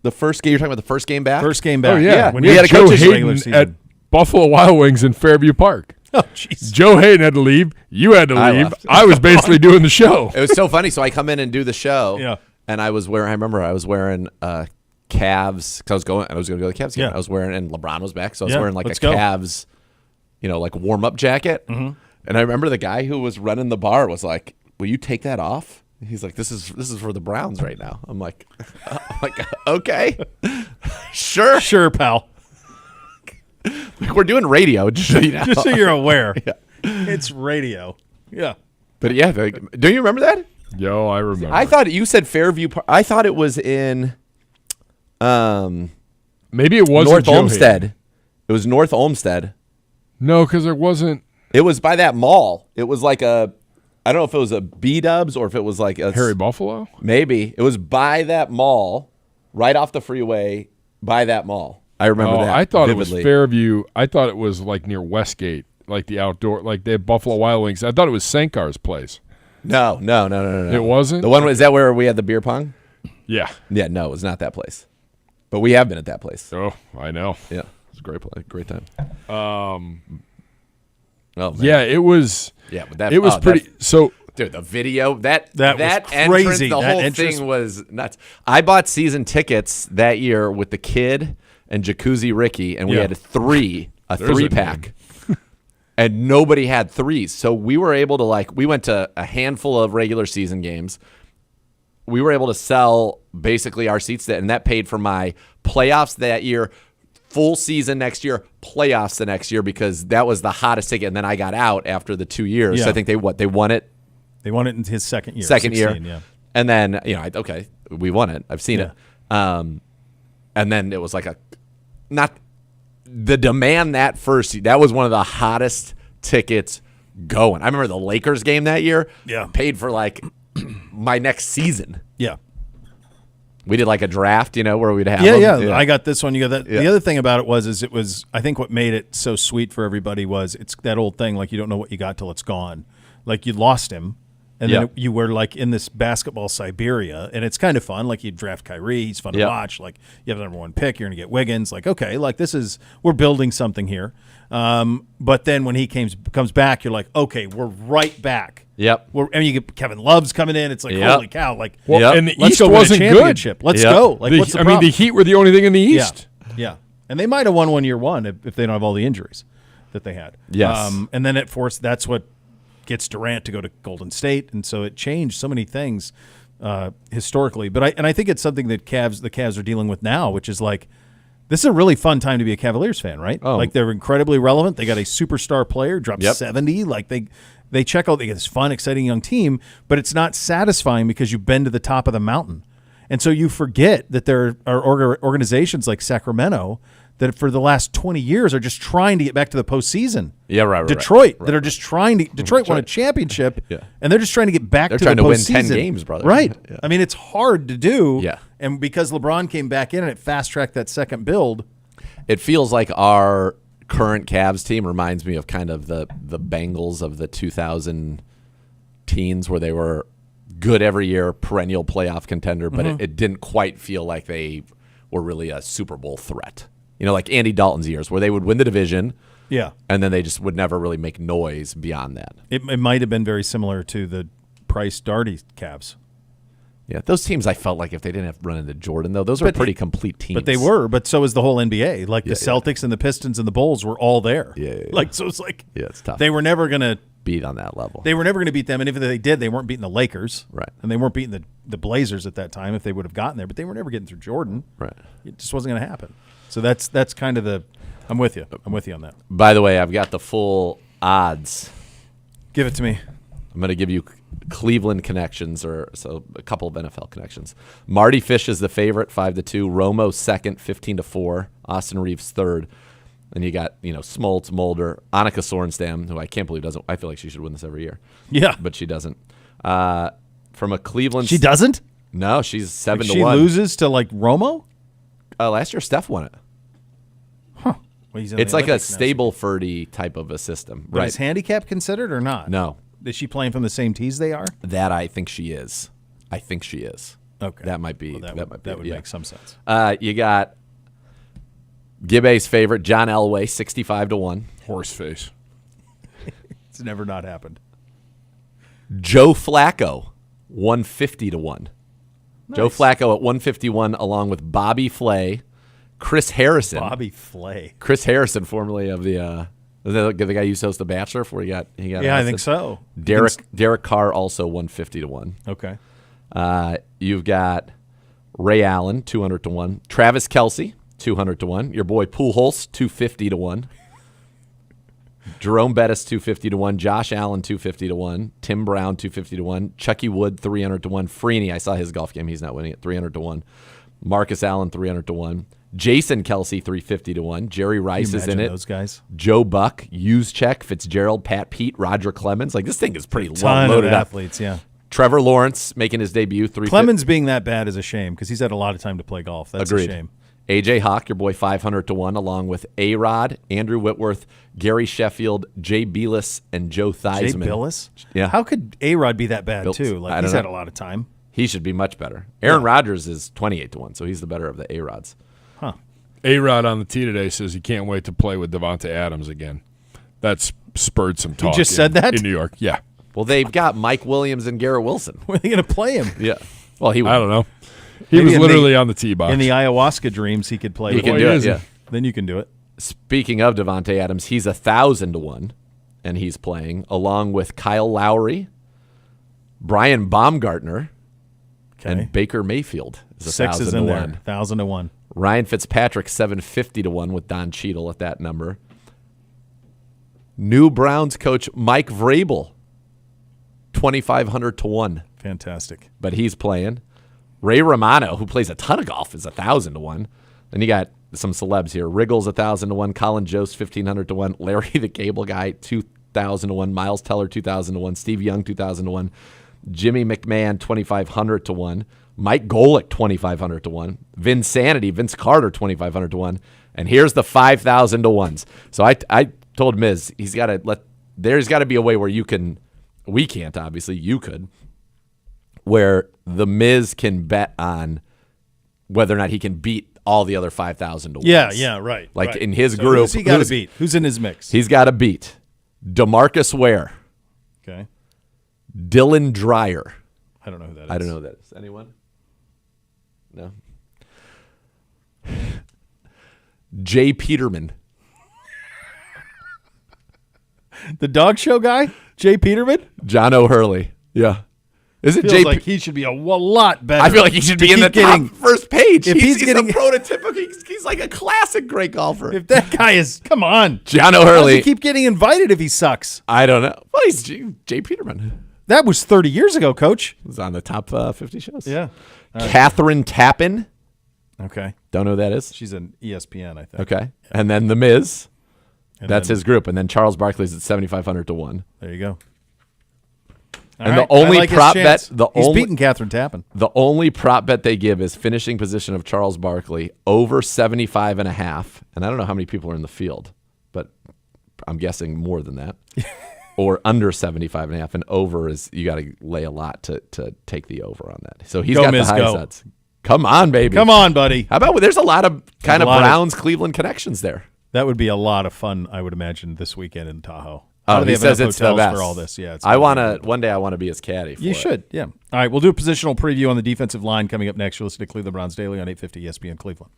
The first game, you're talking about the first game back? First game back. Oh yeah. When we had a coaches regular season at Buffalo Wild Wings in Fairview Park. Oh, jeez. Joe Hayden had to leave. You had to leave. I was basically doing the show. It was so funny. So I come in and do the show. Yeah. And I remember I was wearing Cavs, because I was going to go to the Cavs game. Yeah. I was wearing, and LeBron was back, so I was wearing a let's go. Cavs, warm-up jacket. Mm-hmm. And I remember the guy who was running the bar was like, "Will you take that off?" He's like, "This is for the Browns right now." I'm like, "Okay, sure, pal. Like, we're doing radio, just so you know. Just so you're aware, Yeah. it's radio. Yeah, But yeah, like, do you remember that? Yo, I remember. I thought you said Fairview Park. I thought it was in maybe it wasn't North Joe Olmsted. Hayden. It was North Olmsted. No, because it wasn't It was by that mall. It was like I don't know if it was a B-Dubs or if it was like a Harry Buffalo. Maybe. It was by that mall, right off the freeway, by that mall. I remember that. I thought vividly. it was Fairview. I thought it was like near Westgate, like the outdoor, like they had Buffalo Wild Wings. I thought it was Sankar's place. No. It wasn't? The one, is that where we had the beer pong? Yeah. Yeah, no, it was not that place. But we have been at that place. Oh, I know. Yeah. It's a great place. Great time. Oh, man. Yeah, it was. Yeah, but that It was pretty. So, dude, the video, that was entrance, crazy. the That whole entrance- thing was nuts. I bought season tickets that year with the kid and Jacuzzi Ricky, and we Yeah. had a There's a three-pack. And nobody had threes. So we were able to, we went to a handful of regular season games. We were able to sell basically our seats, and that paid for my playoffs that year, full season next year, playoffs the next year, because that was the hottest ticket. And then I got out after the 2 years. Yeah. So I think they won it. they won it in his second year. Second 16, year. yeah. And then, we won it. I've seen Yeah. it. And then it was not the demand that was one of the hottest tickets going. I remember the Lakers game that year. Yeah. Paid for my next season. Yeah. We did a draft, where we'd have Yeah, them. yeah. I got this one. You got that. Yeah. The other thing about it was, I think what made it so sweet for everybody was it's that old thing, you don't know what you got till it's gone. You lost him, and Yeah. then you were in this basketball Siberia, and it's kind of fun. You draft Kyrie, he's fun to Yeah. watch. You have the number one pick, you're going to get Wiggins. Okay, we're building something here. But then when he comes back, you're okay, we're right back. Yep. You get Kevin Love's coming in. It's Yep. holy cow! well, Yep. and the Let's East go win a wasn't good. championship. Let's Yep. go. What's the problem? the Heat were the only thing in the East. Yeah. And they might have won year one if they don't have all the injuries that they had. Yes. And then that's what gets Durant to go to Golden State, and so it changed so many things historically. But I think it's something that the Cavs are dealing with now, which is this is a really fun time to be a Cavaliers fan, right? Oh. They're incredibly relevant. They got a superstar player, dropped Yep. 70. They check out. They get this fun, exciting young team, but it's not satisfying because you've been to the top of the mountain. And so you forget that there are organizations like Sacramento that for the last 20 years are just trying to get back to the postseason. Yeah, right. Detroit that are just trying to. Detroit won a championship, Yeah. and they're just trying to get back They're to trying the to win postseason. 10 games, brother. Right. Yeah. I mean, it's hard to do. Yeah. And because LeBron came back in and it fast tracked that second build. It feels like our current Cavs team reminds me of kind of the Bengals of the 2000 teens, where they were good every year, perennial playoff contender, but it didn't quite feel like they were really a Super Bowl threat. Like Andy Dalton's years, where they would win the division, Yeah. and then they just would never really make noise beyond that. It might have been very similar to the Price Darty Cavs. Yeah, those teams, I felt like if they didn't have run into Jordan, though, those were pretty complete teams. But they were. But so is the whole NBA. The Celtics and the Pistons and the Bulls were all there. Yeah. So it's Yeah, it's tough. they were never going to beat on that level. They were never going to beat them, and even if they did, they weren't beating the Lakers, Right. And they weren't beating the Blazers at that time if they would have gotten there. But they were never getting through Jordan, Right. It just wasn't going to happen. So that's kind of the. I'm with you. I'm with you on that. By the way, I've got the full odds. Give it to me. I'm going to give you Cleveland connections, or so a couple of NFL connections. Marty Fish is the favorite, 5-2. Romo second, 15-4. Austin Reeves third. And you got Smoltz, Mulder, Annika Sorenstam, who I can't believe doesn't. I feel like she should win this every year. Yeah, But she doesn't. From a Cleveland, she doesn't. No, she's 7-1. She loses to Romo. Last year, Steph won it. Well, he's in the It's like a Olympics now, so- Stableford type of a system, But right? is handicap considered or not? No, Is she playing from the same tees they are? that I think she is. Okay, That might be. Well, that might be. that would yeah. make some sense. You got Gibbe's favorite, John Elway, 65-1. Horse face. It's never not happened. Joe Flacco, 150-1. Joe Flacco at 151, along with Bobby Flay, Chris Harrison. Bobby Flay. Chris Harrison, formerly of the Was that the guy who used to host The Bachelor before he got Yeah, I arrested? think so. Derek Carr also 150 to 1. Okay. You've got Ray Allen 200 to 1. Travis Kelce 200 to 1. Your boy Pujols 250 to 1. Jerome Bettis 250 to 1. Josh Allen 250 to 1. Tim Brown 250 to 1. Chucky Wood 300 to 1. Freeney, I saw his golf game. He's not winning it. 300 to 1. Marcus Allen 300 to 1. Jason Kelce 350 to 1. Jerry Rice is in it. Those guys. Joe Buck, Juszczyk, Fitzgerald, Pat Pete, Roger Clemens. Like, this thing is pretty well Ton loaded of up. athletes, yeah. Trevor Lawrence making his debut. 350. Clemens being that bad is a shame because he's had a lot of time to play golf. That's Agreed. a shame. AJ Hawk, your boy, 500 to 1, along with A-Rod, Andrew Whitworth, Gary Sheffield, Jay Belis, and Joe Theismann. Jay Billis? Yeah. How could A-Rod be that bad, Billis. too? I Like, don't he's know. had a lot of time. He should be much better. Aaron Rodgers is 28 to 1, so he's the better of the A-Rods. Huh. A-Rod on the tee today says he can't wait to play with Devontae Adams again. That's spurred some talk. just said that? in New York. Yeah. Well, they've got Mike Williams and Garrett Wilson. Where are they going to play him? Yeah. Well, he would. I don't know. He Maybe was in literally on the tee box. In the ayahuasca dreams, he could play. He with can him. do it, is. yeah. Then you can do it. Speaking of Devontae Adams, he's 1,000 to 1, and he's playing, along with Kyle Lowry, Brian Baumgartner, Okay. and Baker Mayfield is 6 1,000 is to in 1. there. 1,000 to 1. Ryan Fitzpatrick 750 to 1 with Don Cheadle at that number. New Browns coach Mike Vrabel 2,500 to 1, Fantastic. but he's playing. Ray Romano, who plays a ton of golf, is 1,000 to 1. Then you got some celebs here. Wriggles 1,000 to 1, Colin Jost 1,500 to 1, Larry the Cable Guy 2,000 to 1, Miles Teller 2,000 to 1, Steve Young 2,000 to 1, Jimmy McMahon 2,500 to 1, Mike Golick 2,500 to 1, Vince Carter 2,500 to 1, and here's the 5,000 to 1s. So I told Miz there's got to be a way where you can. We can't, obviously. You could. Where the Miz can bet on whether or not he can beat all the other 5,000 to 1. Yeah, right. Like right. in his So group. Who's he got to beat? Who's in his mix? He's got to beat DeMarcus Ware, Okay. Dylan Dreyer. I don't know who that is. I don't know who that is. Anyone? No. Jay Peterman. The dog show guy? Jay Peterman? John O'Hurley. Yeah. Is it Feels Jay? like he should be a lot better. I feel like he should to be in the keep getting- top first page. if he's getting- a prototypical. He's like a classic great golfer. If that guy is, come on. John How does O'Hurley. he keep getting invited if he sucks? I don't know. Well, he's Jay Peterman. That was 30 years ago, Coach. He's on the top 50 shows. Yeah. Catherine Tappan. Okay. Don't know who that is. She's an ESPN, I think. Okay. And then The Miz. And That's then- his group. And then Charles Barkley's at 7,500 to 1. There you go. And the only prop bet- He's only- beating Catherine Tappan. The only prop bet they give is finishing position of Charles Barkley over 75.5. And I don't know how many people are in the field, but I'm guessing more than that. Or under 75.5. And over is, you got to lay a lot to take the over on that. So he's Go, got the Miz, high go. sets. Come on, baby. Come on, buddy. How about, there's a lot of kind a of lot of- Browns Cleveland connections there. That would be a lot of fun, I would imagine, this weekend in Tahoe. Oh, How do they he have says enough it's the hotels best. for all this? Yeah, it's I gonna want be- to, one day I want to be his caddy for You it. should, yeah. All right, we'll do a positional preview on the defensive line coming up next. You'll listen to Cleveland Browns Daily on 850 ESPN Cleveland.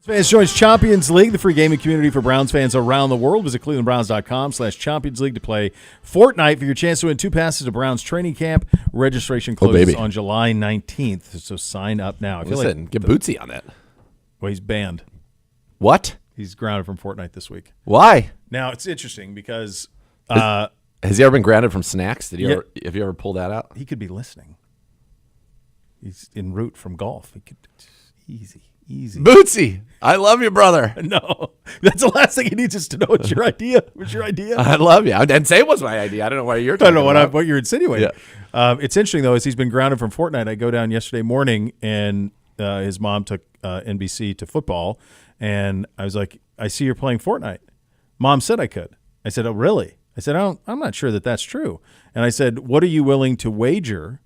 Fans joins Champions League, the free gaming community for Browns fans around the world. Visit clevelandbrowns.com/Champions League to play Fortnite for your chance to win 2 passes to Browns training camp. Registration closes on July 19th, so sign up now. Get Bootsy on that. Well, he's banned. What? He's grounded from Fortnite this week. Why? Now, it's interesting because has he ever been grounded from snacks? Have you ever pulled that out? He could be listening. He's en route from golf. He could easy. Bootsy, I love you, brother. No, that's the last thing he needs is to know it's your idea. What's your idea? I love you. I didn't say it was my idea. I don't know why you're talking about. What you're insinuating. Yeah. It's interesting, though, as he's been grounded from Fortnite. I go down yesterday morning, and his mom took NBC to football, and I was like, I see you're playing Fortnite. Mom said I could. I said, oh, really? I said, I'm not sure that that's true. And I said, what are you willing to wager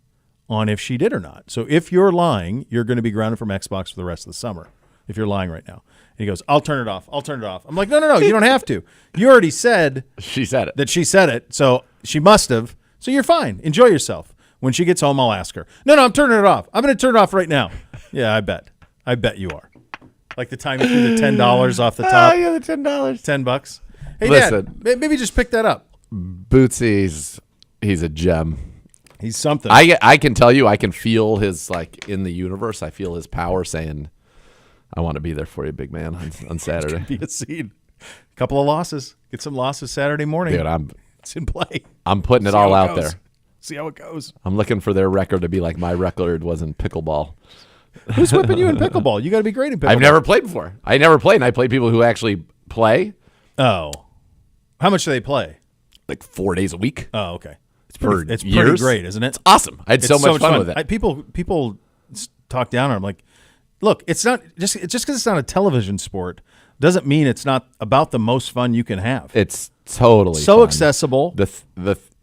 on if she did or not? So if you're lying, you're going to be grounded from Xbox for the rest of the summer, if you're lying right now. And he goes, I'll turn it off. I'm like, no, you don't have to. You already said she said it. That she said it, so she must have. So you're fine. Enjoy yourself. When she gets home, I'll ask her. No, I'm turning it off. I'm going to turn it off right now. Yeah, I bet you are. Like the time you threw the $10 off the top. Oh, yeah, the $10. $10. Hey, Listen, Dad, maybe just pick that up. Bootsy's, he's a gem. He's something. I can tell you, I can feel his, like, in the universe, I feel his power saying, I want to be there for you, big man, on Saturday. Be a seed. A couple of losses. Get some losses Saturday morning. Dude, it's in play. I'm putting it all out there. See how it goes. I'm looking for their record to be like my record was in pickleball. Who's whipping you in pickleball? You got to be great in pickleball. I've never played before. I never played, and I play people who actually play. Oh. How much do they play? Like 4 dadays a week. Oh, okay. It's pretty great, isn't it? It's awesome. I had so much fun with it. People talk down on it. I'm like, look, it's not just because it's not a television sport doesn't mean it's not about the most fun you can have. It's totally so fun. accessible.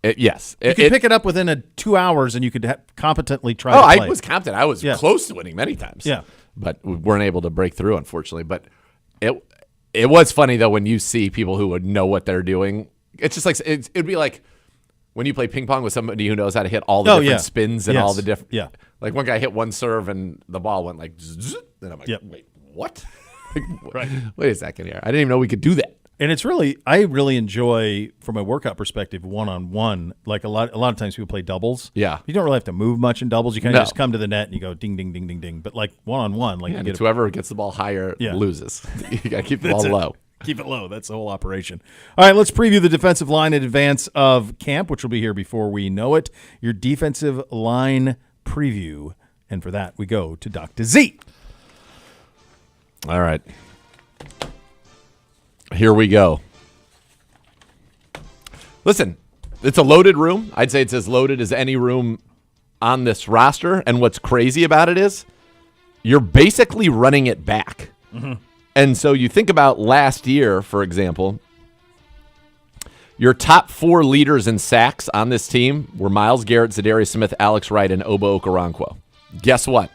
Yes, you could pick it up within 2 hours, and you could competently try. Oh, to play. I was competent. I was close to winning many times. Yeah, but we weren't able to break through, unfortunately. But it was funny though when you see people who would know what they're doing. It's just like it'd be like when you play ping pong with somebody who knows how to hit all the different spins and all the different. Yeah, like one guy hit one serve and the ball went like, zzz, and I'm like, wait, what? Right. Wait a second here. I didn't even know we could do that. And I really enjoy, from a workout perspective, one-on-one. Like a lot of times people play doubles. Yeah. You don't really have to move much in doubles. You kind of just come to the net and you go ding, ding, ding, ding, ding. But like one-on-one, like you get whoever gets the ball higher loses. You got to keep the ball low. Keep it low. That's the whole operation. All right, let's preview the defensive line in advance of camp, which will be here before we know it. Your defensive line preview. And for that, we go to Dr. Z. All right. Here we go. Listen, it's a loaded room. I'd say it's as loaded as any room on this roster. And what's crazy about it is you're basically running it back. Mm-hmm. And so you think about last year, for example, your top 4 leaders in sacks on this team were Myles Garrett, Zadarius Smith, Alex Wright, and Obo Okoronkwo. Guess what?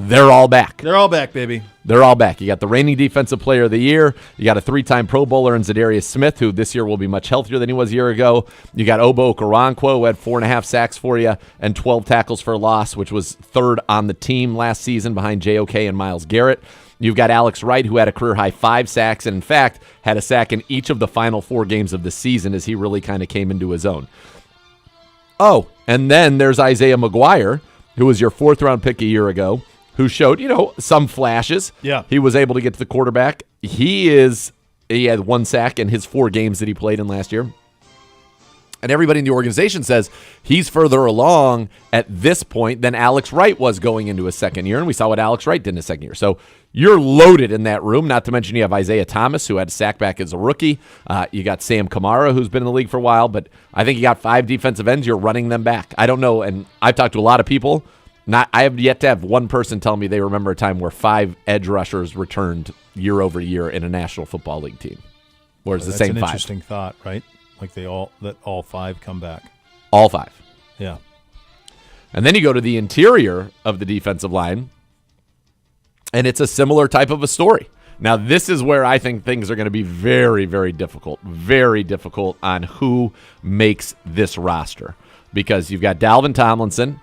They're all back. They're all back, baby. They're all back. You got the reigning defensive player of the year. You got a 3-time Pro Bowler in Zadarius Smith, who this year will be much healthier than he was a year ago. You got Obo Okoronkwo, who had 4.5 sacks for you and 12 tackles for loss, which was 3rd on the team last season behind JOK and Myles Garrett. You've got Alex Wright, who had a career-high 5 sacks and, in fact, had a sack in each of the final 4 games of the season as he really kind of came into his own. Oh, and then there's Isaiah McGuire, who was your 4th-round pick a year ago, who showed, some flashes. Yeah. He was able to get to the quarterback. He had 1 sack in his 4 games that he played in last year. And everybody in the organization says he's further along at this point than Alex Wright was going into his second year. And we saw what Alex Wright did in his second year. So you're loaded in that room, not to mention you have Isaiah Thomas, who had a sack back as a rookie. You got Sam Kamara, who's been in the league for a while. But I think you got 5 defensive ends. You're running them back. I don't know. And I've talked to a lot of people. I have yet to have one person tell me they remember a time where 5 edge rushers returned year over year in a National Football League team. Where it's the same 5. That's an interesting thought, right? Like all 5 come back. All 5. Yeah. And then you go to the interior of the defensive line, and it's a similar type of a story. Now, this is where I think things are going to be very, very difficult on who makes this roster. Because you've got Dalvin Tomlinson,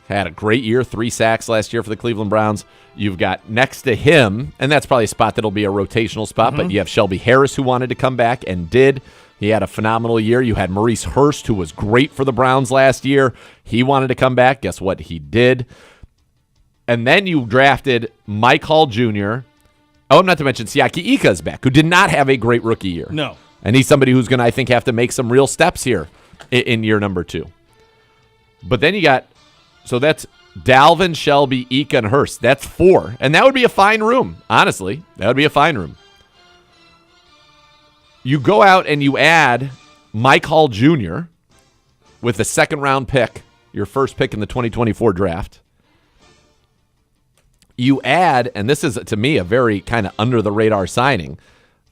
had a great year, 3 sacks last year for the Cleveland Browns. You've got next to him, and that's probably a spot that'll be a rotational spot, but you have Shelby Harris, who wanted to come back and did. He had a phenomenal year. You had Maurice Hurst, who was great for the Browns last year. He wanted to come back. Guess what? He did. And then you drafted Mike Hall Jr. Oh, not to mention Siaki Ika's back, who did not have a great rookie year. No. And he's somebody who's going to, I think, have to make some real steps here in year number 2. But then you got, so that's Dalvin, Shelby, Ika, and Hurst. That's 4. And that would be a fine room, honestly. That would be a fine room. You go out and you add Mike Hall Jr. with a second-round pick, your first pick in the 2024 draft. You add, and this is, to me, a very kind of under-the-radar signing,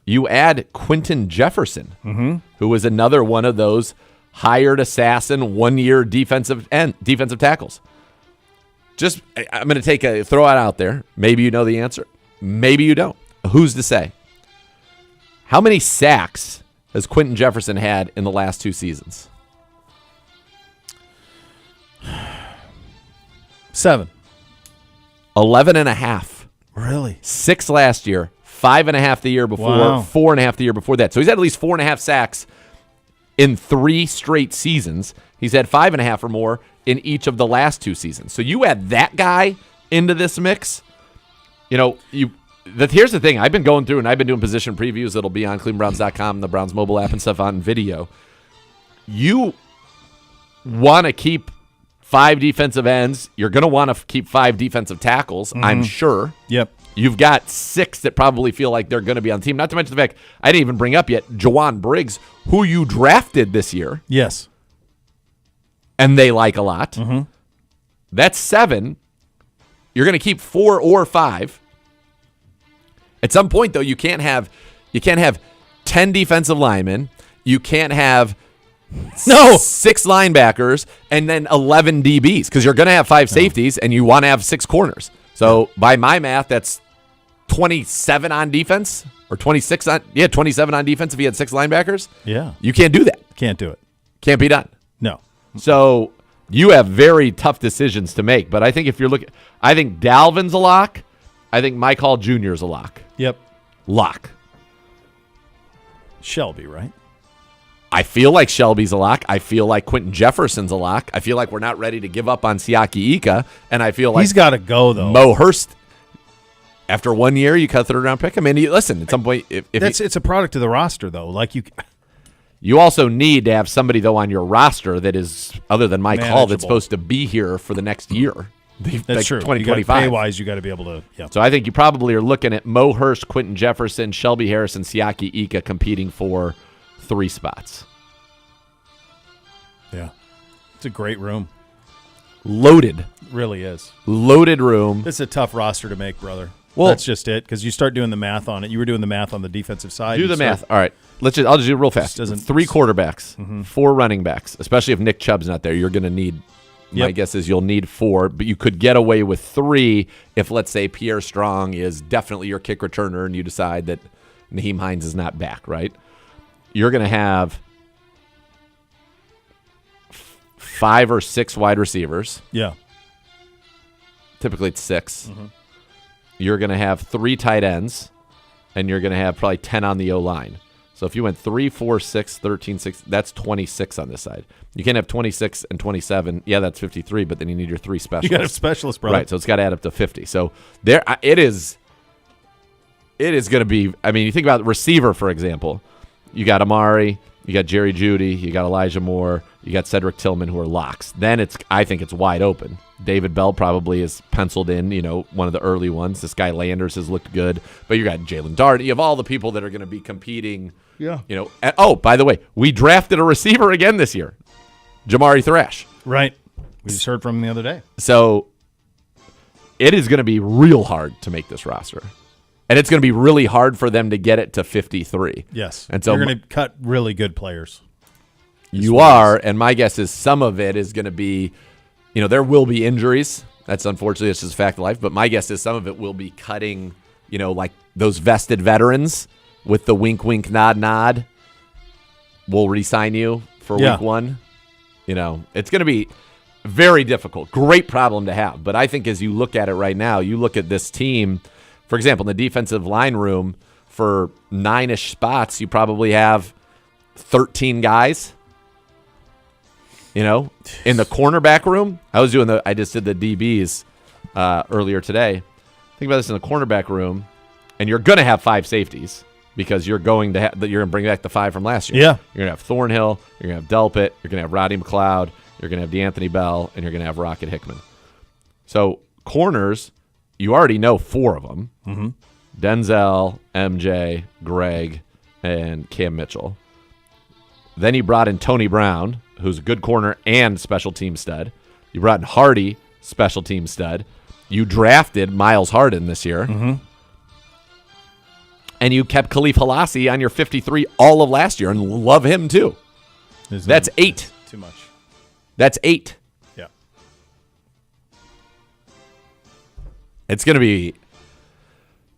you add Quentin Jefferson, who is another one of those hired assassin, 1-year defensive tackles. Just, I'm going to throw it out there. Maybe you know the answer. Maybe you don't. Who's to say? How many sacks has Quentin Jefferson had in the last 2 seasons? 7. 11.5. Really? 6 last year, 5.5 the year before, Wow. 4.5 the year before that. So he's had at least 4.5 sacks in 3 straight seasons. He's had 5.5 or more in each of the last 2 seasons. So you add that guy into this mix, here's the thing. I've been going through and I've been doing position previews that'll be on ClevelandBrowns.com, the Browns mobile app and stuff on video. You want to keep 5 defensive ends. You're going to want to keep 5 defensive tackles, I'm sure. Yep. You've got 6 that probably feel like they're going to be on the team. Not to mention the fact, I didn't even bring up yet, Jawan Briggs, who you drafted this year. Yes. And they like a lot. That's 7. You're going to keep 4 or 5. At some point, though, you can't have 10 defensive linemen. You can't have 6 linebackers and then 11 DBs because you're going to have 5 safeties and you want to have 6 corners. So by my math, that's 27 on defense or 27 on defense if you had 6 linebackers. Yeah. You can't do that. Can't do it. Can't be done. No. So you have very tough decisions to make. But I think if you're looking, I think Dalvin's a lock. I think Mike Hall Jr. is a lock. Yep. Lock. Shelby, right? I feel like Shelby's a lock. I feel like Quentin Jefferson's a lock. I feel like we're not ready to give up on Siaki Ika. And I feel like He's got to go, though. Mo Hurst, after 1 year, you cut 3rd-round pick. I mean, listen, at some point, It's a product of the roster, though. You also need to have somebody, though, on your roster that is, other than Mike Hall, that's Manageable. supposed to be here for the next year. That's true. 2025. Pay-wise, you got to be able to. Yeah. So I think you probably are looking at Mo Hurst, Quentin Jefferson, Shelby Harris, and Siaki Ika competing for 3 spots. Yeah. It's a great room. Loaded. It really is. Loaded room. This is a tough roster to make, brother. Well, that's just it. Because you start doing the math on it. You were doing the math on the defensive side. Do the math. All right. I'll just do it real fast. 3 quarterbacks, 4 running backs, especially if Nick Chubb's not there. You're going to need, my guess is you'll need 4, but you could get away with 3 if, let's say, Pierre Strong is definitely your kick returner and you decide that Naheem Hines is not back, right? You're going to have 5 or 6 wide receivers. Yeah. Typically it's 6. You're going to have 3 tight ends, and you're going to have probably 10 on the O-line. So if you went 3, 4, 6, 13, 6, that's 26 on this side. You can't have 26 and 27. Yeah, that's 53, but then you need your 3 specialists. You got to have specialists, brother. Right, so it's got to add up to 50. So there, it is going to be, I mean, you think about receiver, for example. You got Amari, you got Jerry Jeudy, you got Elijah Moore, you got Cedric Tillman, who are locks. Then I think it's wide open. David Bell probably is penciled in, one of the early ones. This guy Landers has looked good. But you got Jalen Dart. You have all the people that are going to be competing. Yeah. Oh, by the way, we drafted a receiver again this year, Jamari Thrash. Right. We just heard from him the other day. So it is going to be real hard to make this roster. And it's going to be really hard for them to get it to 53. Yes. And so you're going to cut really good players. You are, and my guess is some of it is going to be, there will be injuries. That's unfortunately, it's just a fact of life. But my guess is some of it will be cutting, like those vested veterans with the wink, wink, nod, nod. We'll re-sign you for week 1. It's going to be, Very difficult. Great problem to have. But I think as you look at it right now, you look at this team, for example, in the defensive line room, for 9-ish spots, you probably have 13 guys. You know, in the cornerback room, I just did the DBs earlier today. Think about this in the cornerback room, and you're going to have 5 safeties because you're going to bring back the 5 from last year. Yeah. You're going to have Thornhill, you're going to have Delpit, you're going to have Roddy McLeod, you're going to have DeAnthony Bell, and you're going to have Rocket Hickman. So corners, you already know 4 of them. Mm-hmm. Denzel, MJ, Greg, and Cam Mitchell. Then you brought in Tony Brown, who's a good corner and special team stud. You brought in Hardy, special team stud. You drafted Miles Harden this year. Mm-hmm. And you kept Khalif Halassi on your 53 all of last year and love him too. That's 8. Too much. That's 8. Yeah. It's going to be...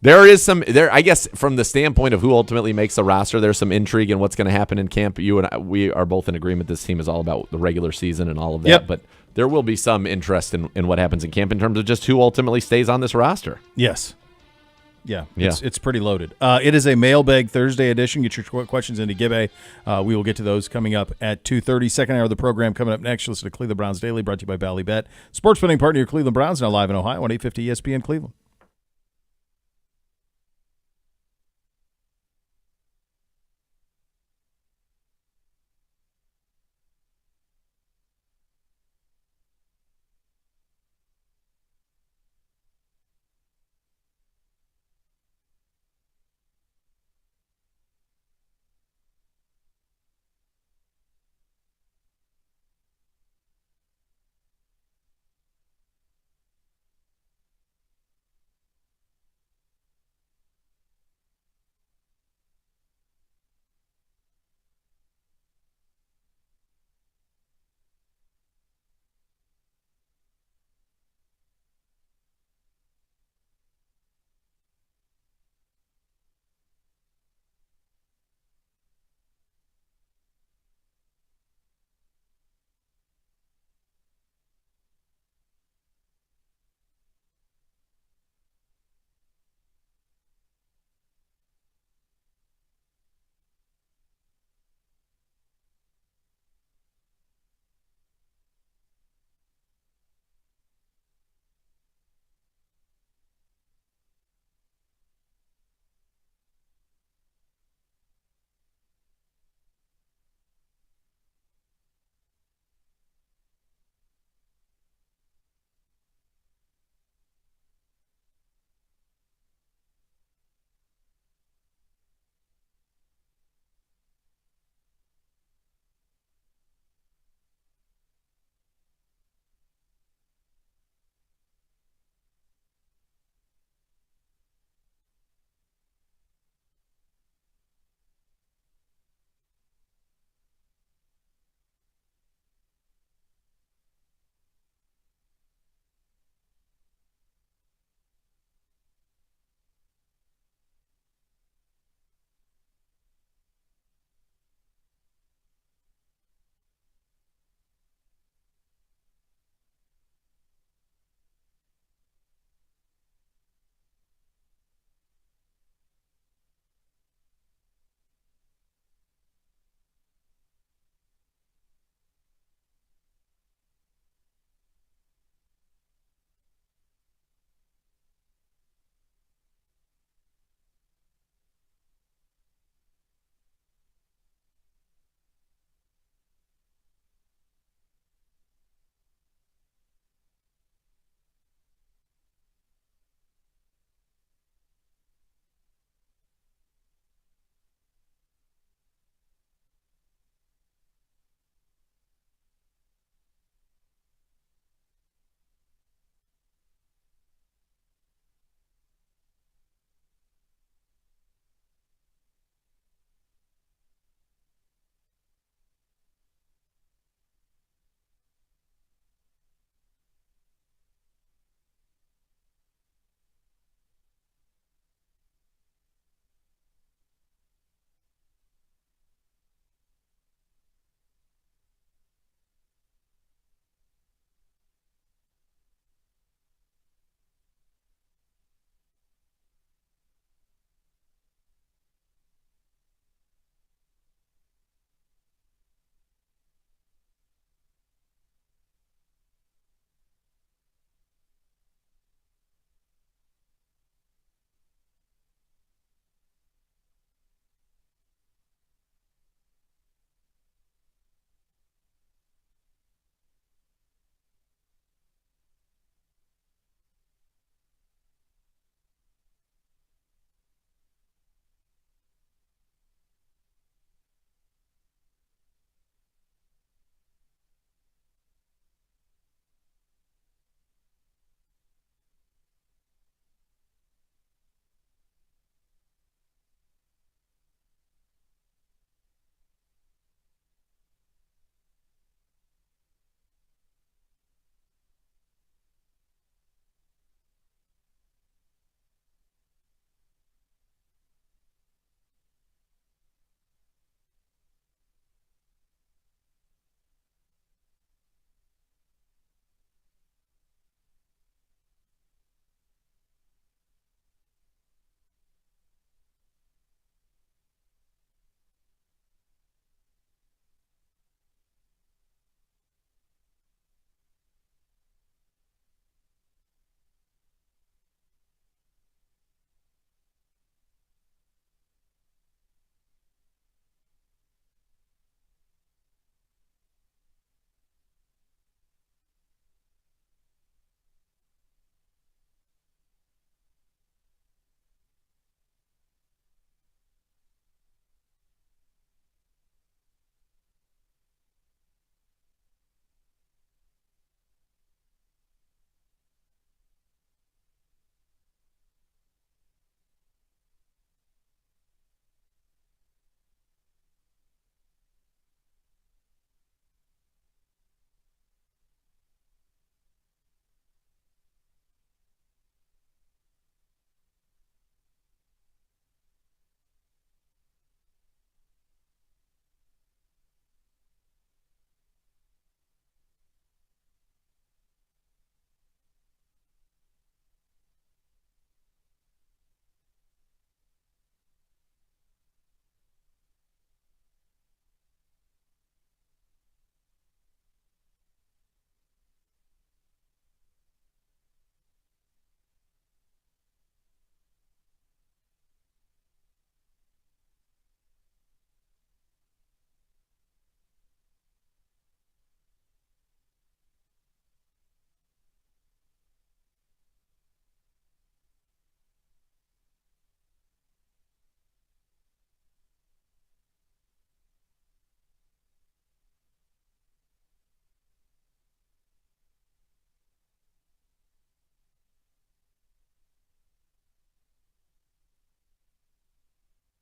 There is some there. I guess from the standpoint of who ultimately makes the roster, there's some intrigue in what's going to happen in camp. You and we are both in agreement. This team is all about the regular season and all of that. Yep. But there will be some interest in what happens in camp in terms of just who ultimately stays on this roster. Yes. Yeah. Yeah. It's pretty loaded. It is a Mailbag Thursday edition. Get your questions into Gibbe. We will get to those coming up at 2:30. Second hour of the program coming up next. Listen to Cleveland Browns Daily, brought to you by Ballybet. Sports betting partner, your Cleveland Browns, now live in Ohio on 850 ESPN Cleveland.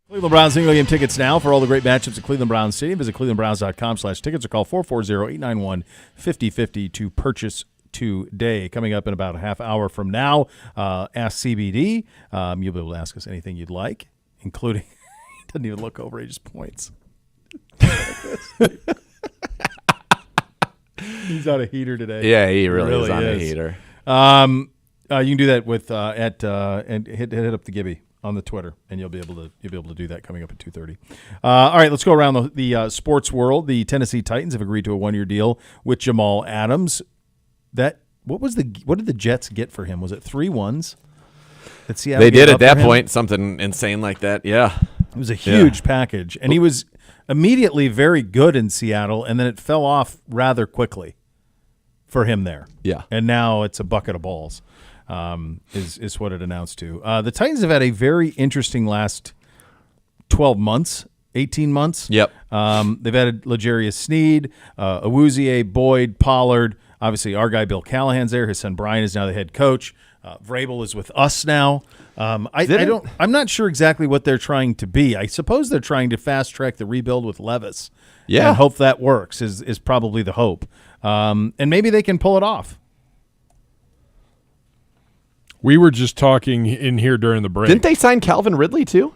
Cleveland Browns single game tickets now for all the great matchups at Cleveland Browns Stadium. Visit clevelandbrowns.com/tickets or call 440-891-5050 to purchase today. Coming up in about a half hour from now, Ask CBD. You'll be able to ask us anything you'd like, including, he doesn't even look over, he just points. He's on a heater today. Yeah, he really is on a heater. You can do that with and hit up the Gibby on the Twitter, and you'll be able to do that coming up at 2:30. All right, let's go around the sports world. The Tennessee Titans have agreed to a 1-year deal with Jamal Adams. What did the Jets get for him? Was it 3 1s? That Seattle they did gave at up that for him? point something insane like that. Yeah, It was a huge package, and he was immediately very good in Seattle, and then it fell off rather quickly for him there. Yeah, and now it's a bucket of balls. Is what it announced to. The Titans have had a very interesting last 12 months, 18 months. Yep. They've added L'Jarius Sneed, Awuzie, Boyd, Pollard. Obviously, our guy Bill Callahan's there. His son Brian is now the head coach. Vrabel is with us now. I'm not sure exactly what they're trying to be. I suppose they're trying to fast track the rebuild with Levis. Yeah. And hope that works is probably the hope. And maybe they can pull it off. We were just talking in here during the break. Didn't they sign Calvin Ridley too?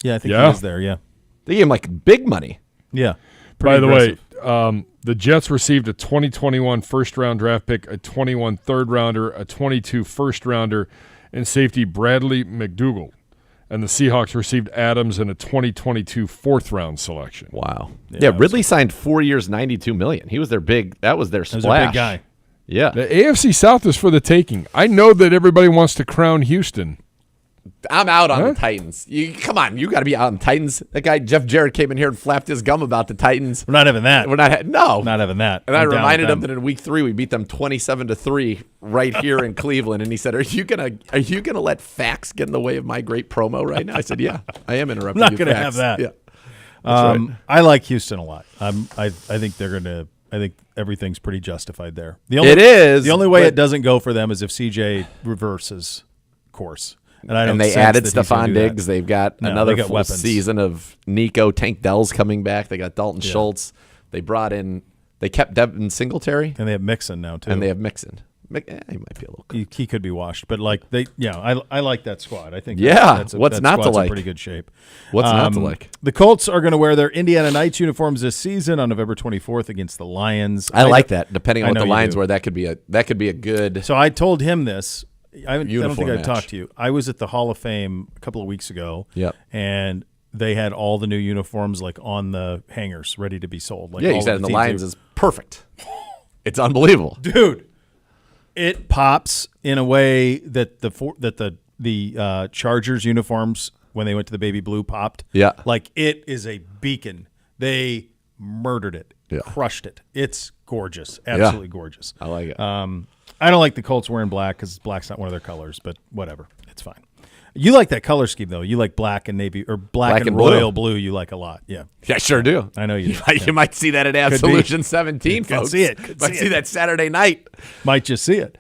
Yeah, I think he was there. Yeah. They gave him like big money. Yeah. By the way, the Jets received a 2021 first-round draft pick, a 21 third-rounder, a 22 first-rounder, and safety Bradley McDougall. And the Seahawks received Adams and a 2022 fourth-round selection. Wow. Yeah, Ridley signed 4 years, $92 million. He was their big. That was their splash. That was a big guy. Yeah. The AFC South is for the taking. I know that everybody wants to crown Houston. I'm out on the Titans. Come on, you got to be out on the Titans. That guy Jeff Jarrett came in here and flapped his gum about the Titans. We're not having that. Not having that. And I reminded him that in week 3 we beat them 27-3 right here in Cleveland, and he said, "Are you gonna let facts get in the way of my great promo right now?" I said, "Yeah, I am interrupting." I'm not going to have that. Yeah, right. I like Houston a lot. I think they're going to. I think everything's pretty justified there. It is. The only way it doesn't go for them is if CJ reverses course. And they added Stephon Diggs. They've got another full weapons. season of Nico. Tank Dell's coming back. They got Dalton Schultz. They kept Devin Singletary. And they have Mixon now, too. And they have Mixon. He might be a little good. He could be washed. But, I like that squad. I think what's not to like? in pretty good shape. What's not to like? The Colts are going to wear their Indiana Knights uniforms this season on November 24th against the Lions. I like that. Depending on what the Lions were, that could be a good. So I told him this. I don't think I've match. talked to you. I was at the Hall of Fame a couple of weeks ago. Yep. And they had all the new uniforms on the hangers ready to be sold. You said the Lions is perfect. It's unbelievable. Dude, it pops in a way that the Chargers uniforms when they went to the baby blue popped. Yeah. It is a beacon. They murdered it. Yeah. Crushed it. It's gorgeous. Absolutely gorgeous. I like it. I don't like the Colts wearing black because black's not one of their colors, but whatever. It's fine. You like that color scheme, though. You like black and navy, or black and royal blue you like a lot. Yeah. Yeah, I sure do. I know you do. You might see that at Absolution 17, folks. Could see it. Might see that Saturday night. Might just see it.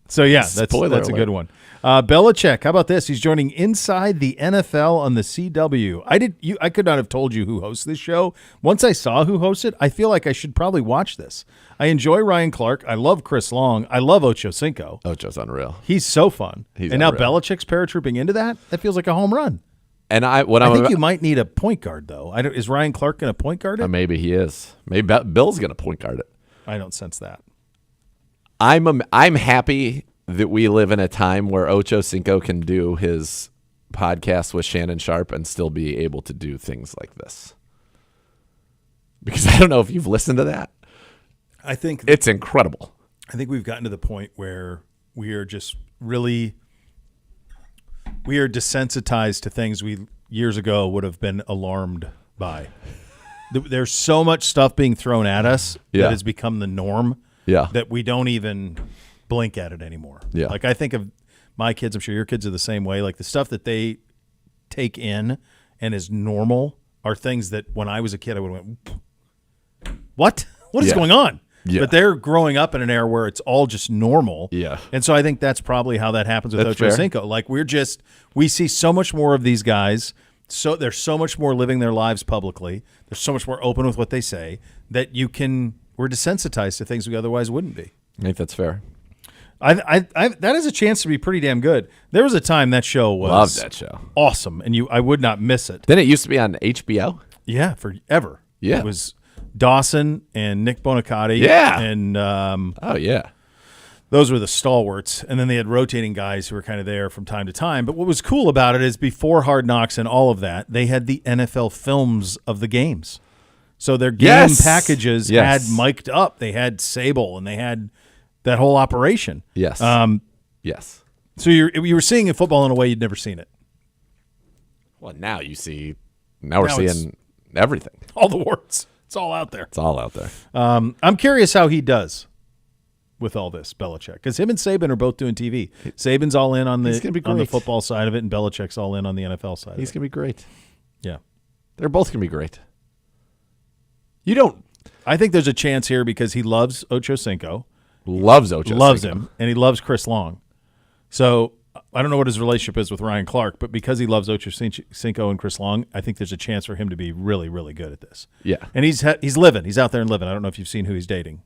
So, yeah, that's a good one. Belichick, how about this? He's joining Inside the NFL on the CW. I could not have told you who hosts this show. Once I saw who hosts it, I feel like I should probably watch this. I enjoy Ryan Clark. I love Chris Long. I love Ocho Cinco. Ocho's unreal. He's so fun. Now Belichick's paratrooping into that. That feels like a home run. And I think you might need a point guard, though. Is Ryan Clark going to point guard it? Maybe he is. Maybe Bill's going to point guard it. I don't sense that. I'm happy that we live in a time where Ocho Cinco can do his podcast with Shannon Sharp and still be able to do things like this. Because I don't know if you've listened to that. I think it's incredible. I think we've gotten to the point where we are just really desensitized to things we years ago would have been alarmed by. There's so much stuff being thrown at us that has become the norm that we don't even blink at it anymore. Yeah. I think of my kids, I'm sure your kids are the same way. The stuff that they take in and is normal are things that when I was a kid I would have went, what? What is going on? Yeah. But they're growing up in an era where it's all just normal. Yeah. And so I think that's probably how that happens with Ocho Cinco. We see so much more of these guys So they're so much more living their lives publicly. They're so much more open with what they say that we're desensitized to things we otherwise wouldn't be. I think that's fair. That has a chance to be pretty damn good. There was a time that show was Loved that show. Awesome, and I would not miss it. Then it used to be on HBO. Yeah, forever. Yeah. It was Dawson and Nick Bonacati. Yeah. And Oh, yeah. those were the stalwarts. And then they had rotating guys who were kind of there from time to time. But what was cool about it is before Hard Knocks and all of that, they had the NFL films of the games. So their game packages had mic'd up. They had Sable, and they had that whole operation. Yes. Yes. So you were seeing in football in a way you'd never seen it. Well, now you see. Now we're seeing everything. All the words. It's all out there. It's all out there. I'm curious how he does with all this, Belichick, because him and Saban are both doing TV. Saban's all in on the football side of it, and Belichick's all in on the NFL side. He's gonna be great. Yeah, they're both gonna be great. You don't. I think there's a chance here because he loves Ocho Cinco, loves him, and he loves Chris Long. So I don't know what his relationship is with Ryan Clark, but because he loves Ocho Cinco and Chris Long, I think there's a chance for him to be really, really good at this. Yeah, and he's living. He's out there and living. I don't know if you've seen who he's dating.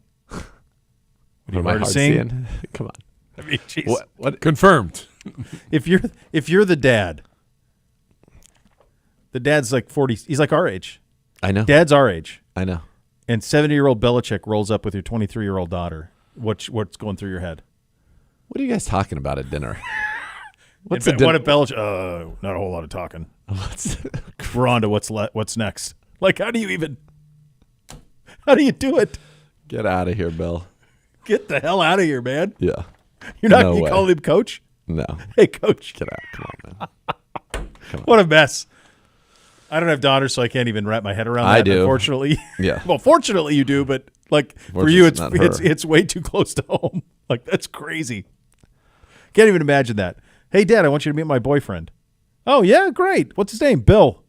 What am I seeing? Come on. I mean, geez. What? Confirmed. If you're the dad's like 40. He's like our age. I know. Dad's our age. I know. And 70-year-old Belichick rolls up with your 23-year-old daughter. What's going through your head? What are you guys talking about at dinner? What if Belichick? Not a whole lot of talking. We're on to what's next. Like, how do you do it? Get out of here, Bill. Get the hell out of here, man. Yeah. You're not going to call him coach? No. Hey, coach. Get out. Come on, man. Come on. What a mess. I don't have daughters, so I can't even wrap my head around that. I do. Unfortunately. Yeah. Well, fortunately you do, but like for you, it's way too close to home. Like, that's crazy. Can't even imagine that. Hey, Dad, I want you to meet my boyfriend. Oh, yeah, great. What's his name? Bill.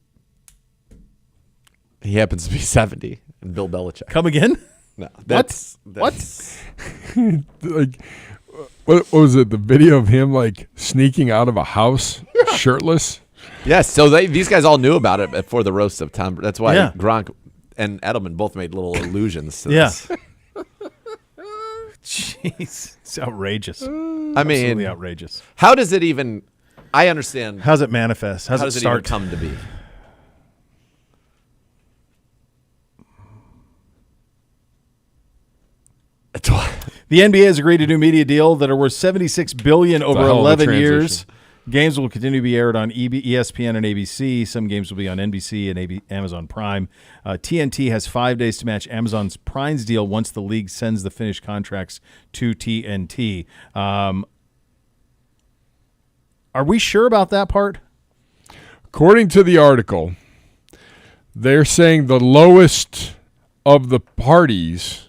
He happens to be 70, and Bill Belichick. Come again? No. What? Like, what was it? The video of him like sneaking out of a house shirtless. Yes. So these guys all knew about it before the roast of Tom. That's why Gronk and Edelman both made little allusions to this. Jeez, it's outrageous. I mean, absolutely outrageous. How does it even? I understand. How's it manifest? How does it start? Even come to be? The NBA has agreed to do a media deal that are worth $76 billion over 11 years. Games will continue to be aired on ESPN and ABC. Some games will be on NBC and Amazon Prime. TNT has 5 days to match Amazon's Prime's deal once the league sends the finished contracts to TNT. Are we sure about that part? According to the article, they're saying the lowest of the parties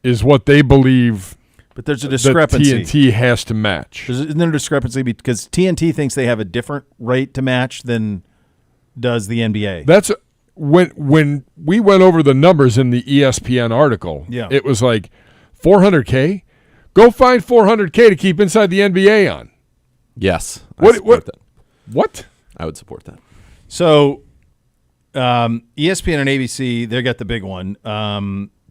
is what they believe. But there's a discrepancy. That TNT has to match. Isn't there a discrepancy because TNT thinks they have a different rate to match than does the NBA? That's when we went over the numbers in the ESPN article. Yeah. It was like $400K. Go find $400K to keep inside the NBA on. Yes. What? I would support that. So, ESPN and ABC, they got the big one.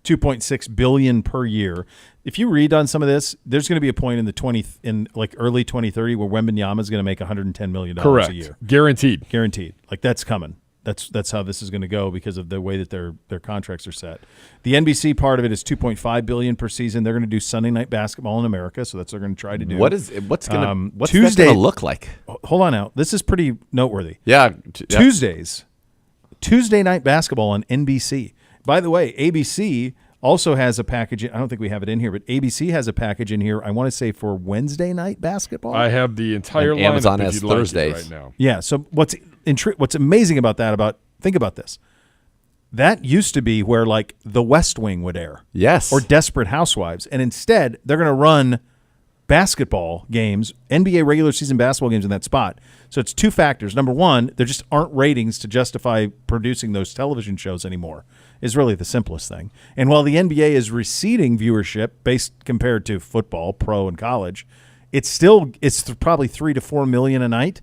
$2.6 billion per year. If you read on some of this, there's going to be a point in early 2030 where Wembanyama is going to make $110 million Correct. a year. Guaranteed. Like, that's coming. That's how this is going to go because of the way that their contracts are set. The NBC part of it is $2.5 billion per season. They're going to do Sunday night basketball in America, so that's what they're going to try to do. What's that Tuesday going to look like? Hold on now. This is pretty noteworthy. Yeah. Tuesday night basketball on NBC. By the way, ABC also has a package. I don't think we have it in here, but ABC has a package in here, I want to say, for Wednesday night basketball. I have the entire lineup. Amazon has Thursdays right now. Yeah, so what's amazing about that, think about this. That used to be where, like, The West Wing would air. Yes. Or Desperate Housewives. And instead, they're going to run basketball games, NBA regular season basketball games in that spot. So it's two factors. Number one, there just aren't ratings to justify producing those television shows anymore, is really the simplest thing. And while the NBA is receding viewership based compared to football, pro, and college, it's probably 3 to 4 million a night,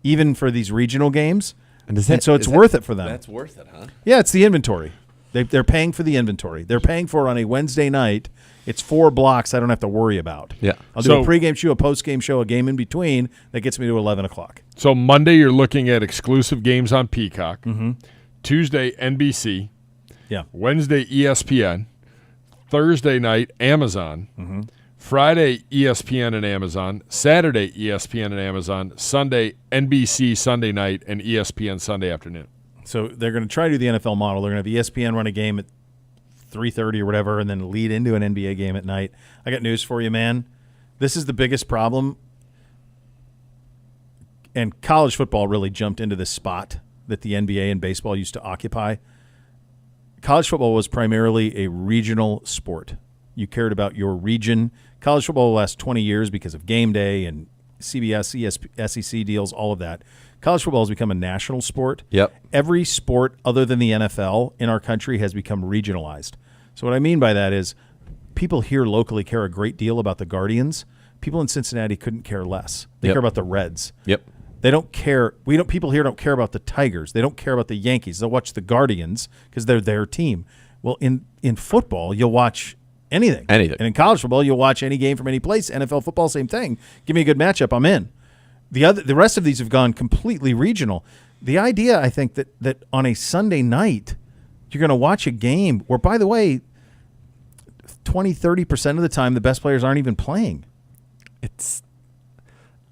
even for these regional games. And so it's worth it for them. That's worth it, huh? Yeah, it's the inventory. They're paying for the inventory. They're paying for it on a Wednesday night. It's 4 blocks I don't have to worry about. Yeah. I'll do a pregame show, a postgame show, a game in between. That gets me to 11 o'clock. So Monday you're looking at exclusive games on Peacock. Mm-hmm. Tuesday, NBC. Yeah. Wednesday, ESPN. Thursday night, Amazon. Mm-hmm. Friday, ESPN and Amazon. Saturday, ESPN and Amazon. Sunday, NBC Sunday night, and ESPN Sunday afternoon. So they're going to try to do the NFL model. They're going to have ESPN run a game at 3:30 or whatever, and then lead into an NBA game at night. I got news for you, man. This is the biggest problem, and college football really jumped into this spot that the NBA and baseball used to occupy. College football was primarily a regional sport. You cared about your region. College football the last 20 years because of game day and CBS, SEC deals, all of that. College football has become a national sport. Yep. Every sport other than the NFL in our country has become regionalized. So what I mean by that is people here locally care a great deal about the Guardians. People in Cincinnati couldn't care less. They care about the Reds. Yep. They don't care. People here don't care about the Tigers. They don't care about the Yankees. They'll watch the Guardians because they're their team. Well, in football, you'll watch anything. Anything. And in college football, you'll watch any game from any place. NFL football, same thing. Give me a good matchup, I'm in. The rest of these have gone completely regional. The idea, I think, that on a Sunday night, you're going to watch a game where, by the way, 20, 30% of the time, the best players aren't even playing.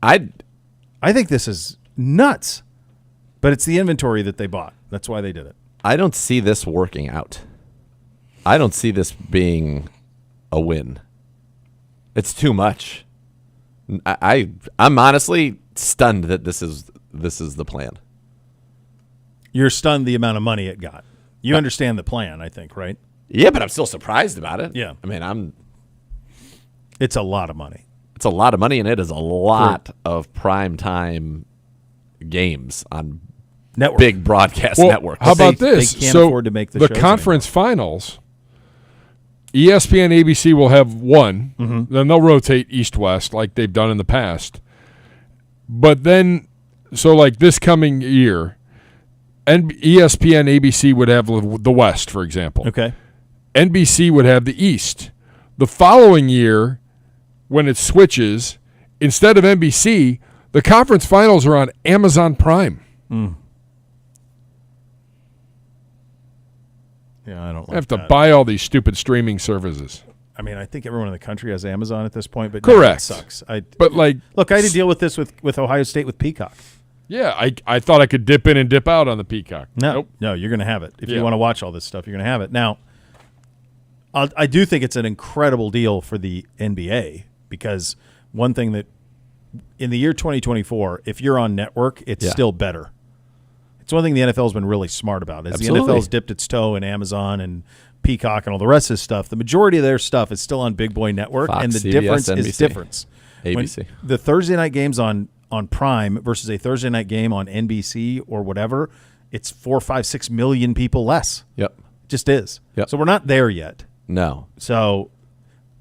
I think this is nuts, but it's the inventory that they bought. That's why they did it. I don't see this working out. I don't see this being a win. It's too much. I'm honestly stunned that this is the plan. You're stunned the amount of money it got. You understand the plan, I think, right? Yeah, but I'm still surprised about it. Yeah. I mean, It's a lot of money. it's a lot of money, and it is a lot of prime time games on Network. big broadcast networks. How about They this? can't So afford to make the the shows conference finals, ESPN, ABC will have one. Mm-hmm. Then they'll rotate east-west like they've done in the past. But then, so like this coming year, ESPN, ABC would have the West, for example. Okay. NBC would have the East. The following year, when it switches, instead of NBC, the conference finals are on Amazon Prime. Yeah, I don't like I have to that. buy all these stupid streaming services. I mean, I think everyone in the country has Amazon at this point, but Correct. No, it sucks. But like, Look, I had to deal with this with Ohio State with Peacock. yeah, I thought I could dip in and dip out on the Peacock. No, you're going to have it. If Yeah. you want to watch all this stuff, you're going to have it. Now, I do think it's an incredible deal for the NBA because one thing that in the year 2024, if you're on network, it's still better. It's one thing the NFL has been really smart about is Absolutely. the NFL's dipped its toe in Amazon and Peacock and all the rest of this stuff. The majority of their stuff is still on Big Boy Network, Fox, and the CBS, difference NBC. is difference. ABC. When the Thursday night games on Prime versus a Thursday night game on NBC or whatever, it's 4, 5, 6 million people less. Yep. It just is. Yep. So we're not there yet. No. So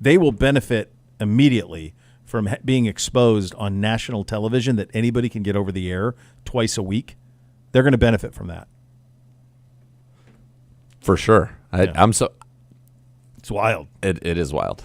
they will benefit immediately from being exposed on national television that anybody can get over the air twice a week. They're going to benefit from that. For sure. I'm so. It's wild. It is wild.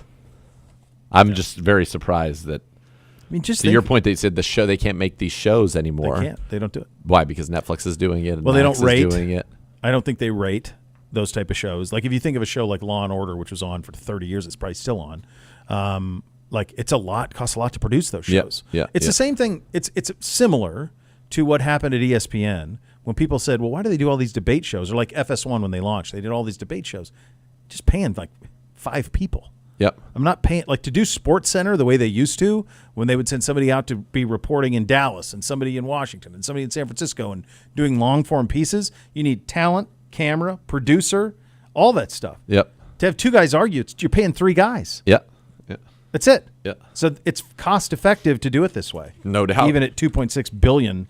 I'm just very surprised that. I mean, just To your point, they said they can't make these shows anymore. They can't. They don't do it. Why? Because Netflix is doing it. And Well, they Max don't rate. is doing it. I don't think they rate those type of shows. Like if you think of a show like Law and Order, which was on for 30 years, it's probably still on. Like it's a lot, costs a lot to produce those shows. Yeah, It's the same thing. It's similar to what happened at ESPN when people said, well, why do they do all these debate shows? Or like FS1 when they launched, they did all these debate shows. Just paying like 5 people. Yep. I'm not paying like to do Sports Center the way they used to when they would send somebody out to be reporting in Dallas and somebody in Washington and somebody in San Francisco and doing long form pieces. You need talent, camera, producer, all that stuff. Yep. To have 2 guys argue, you're paying 3 guys. Yep. Yep. That's it. Yeah. So it's cost effective to do it this way. No doubt. Even at $2.6 billion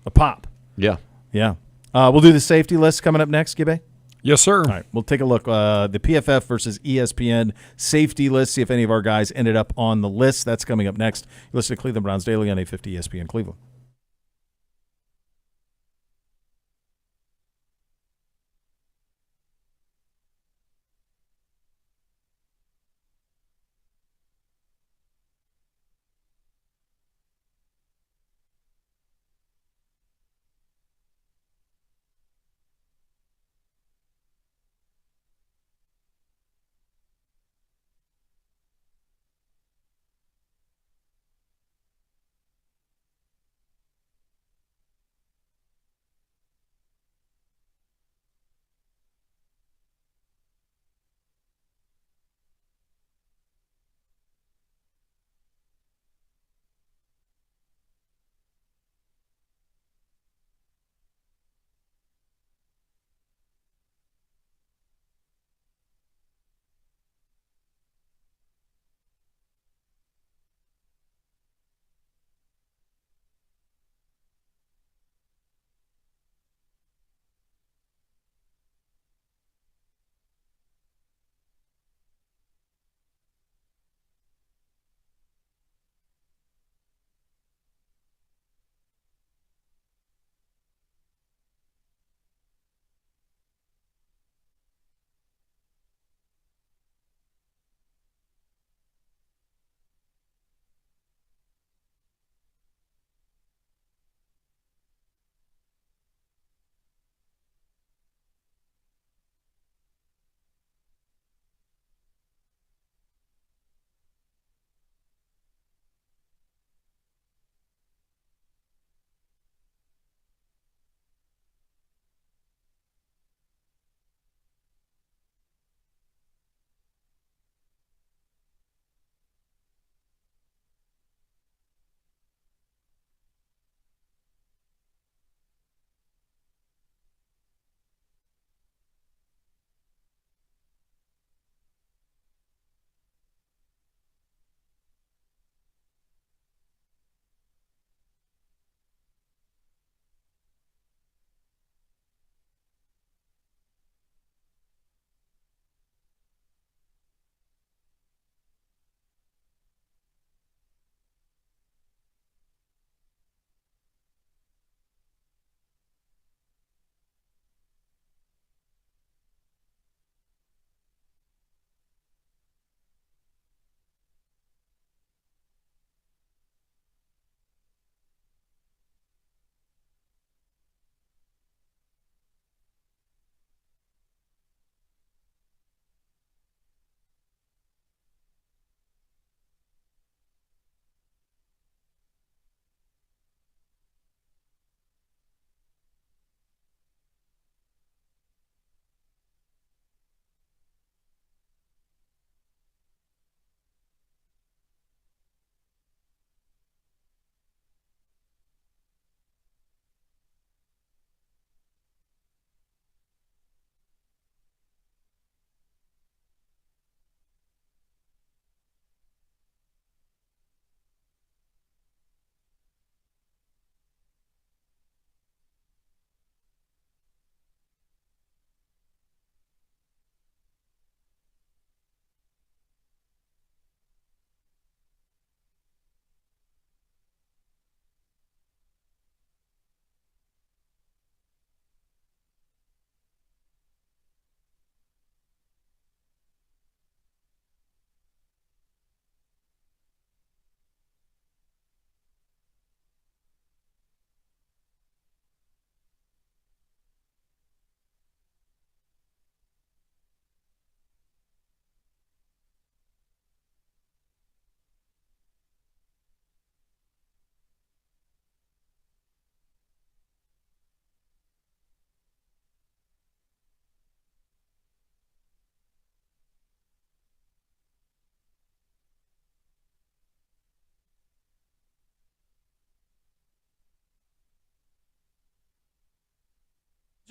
a pop. Yeah. Yeah. We'll do the safety list coming up next, Gibbe. Yes, sir. All right, we'll take a look. The PFF versus ESPN safety list, see if any of our guys ended up on the list. That's coming up next. You listen to Cleveland Browns Daily on 850 ESPN Cleveland.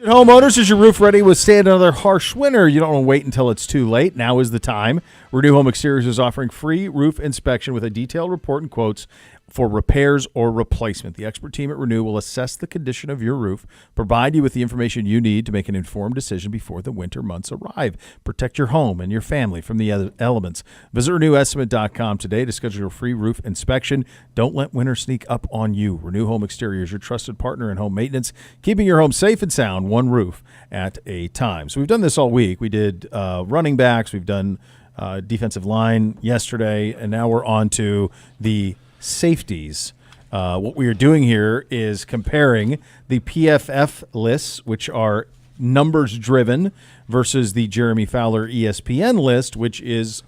Homeowners, is your roof ready to withstand another harsh winter? You don't want to wait until it's too late. Now is the time. Renew Home Exteriors is offering free roof inspection with a detailed report and quotes for repairs or replacement. The expert team at Renew will assess the condition of your roof, provide you with the information you need to make an informed decision before the winter months arrive. Protect your home and your family from the other elements. Visit RenewEstimate.com today to schedule your free roof inspection. Don't let winter sneak up on you. Renew Home Exteriors, your trusted partner in home maintenance, keeping your home safe and sound, one roof at a time. So we've done this all week. We did running backs. We've done defensive line yesterday, and now we're on to the safeties. What we are doing here is comparing the PFF lists, which are numbers driven, versus the Jeremy Fowler ESPN list, which is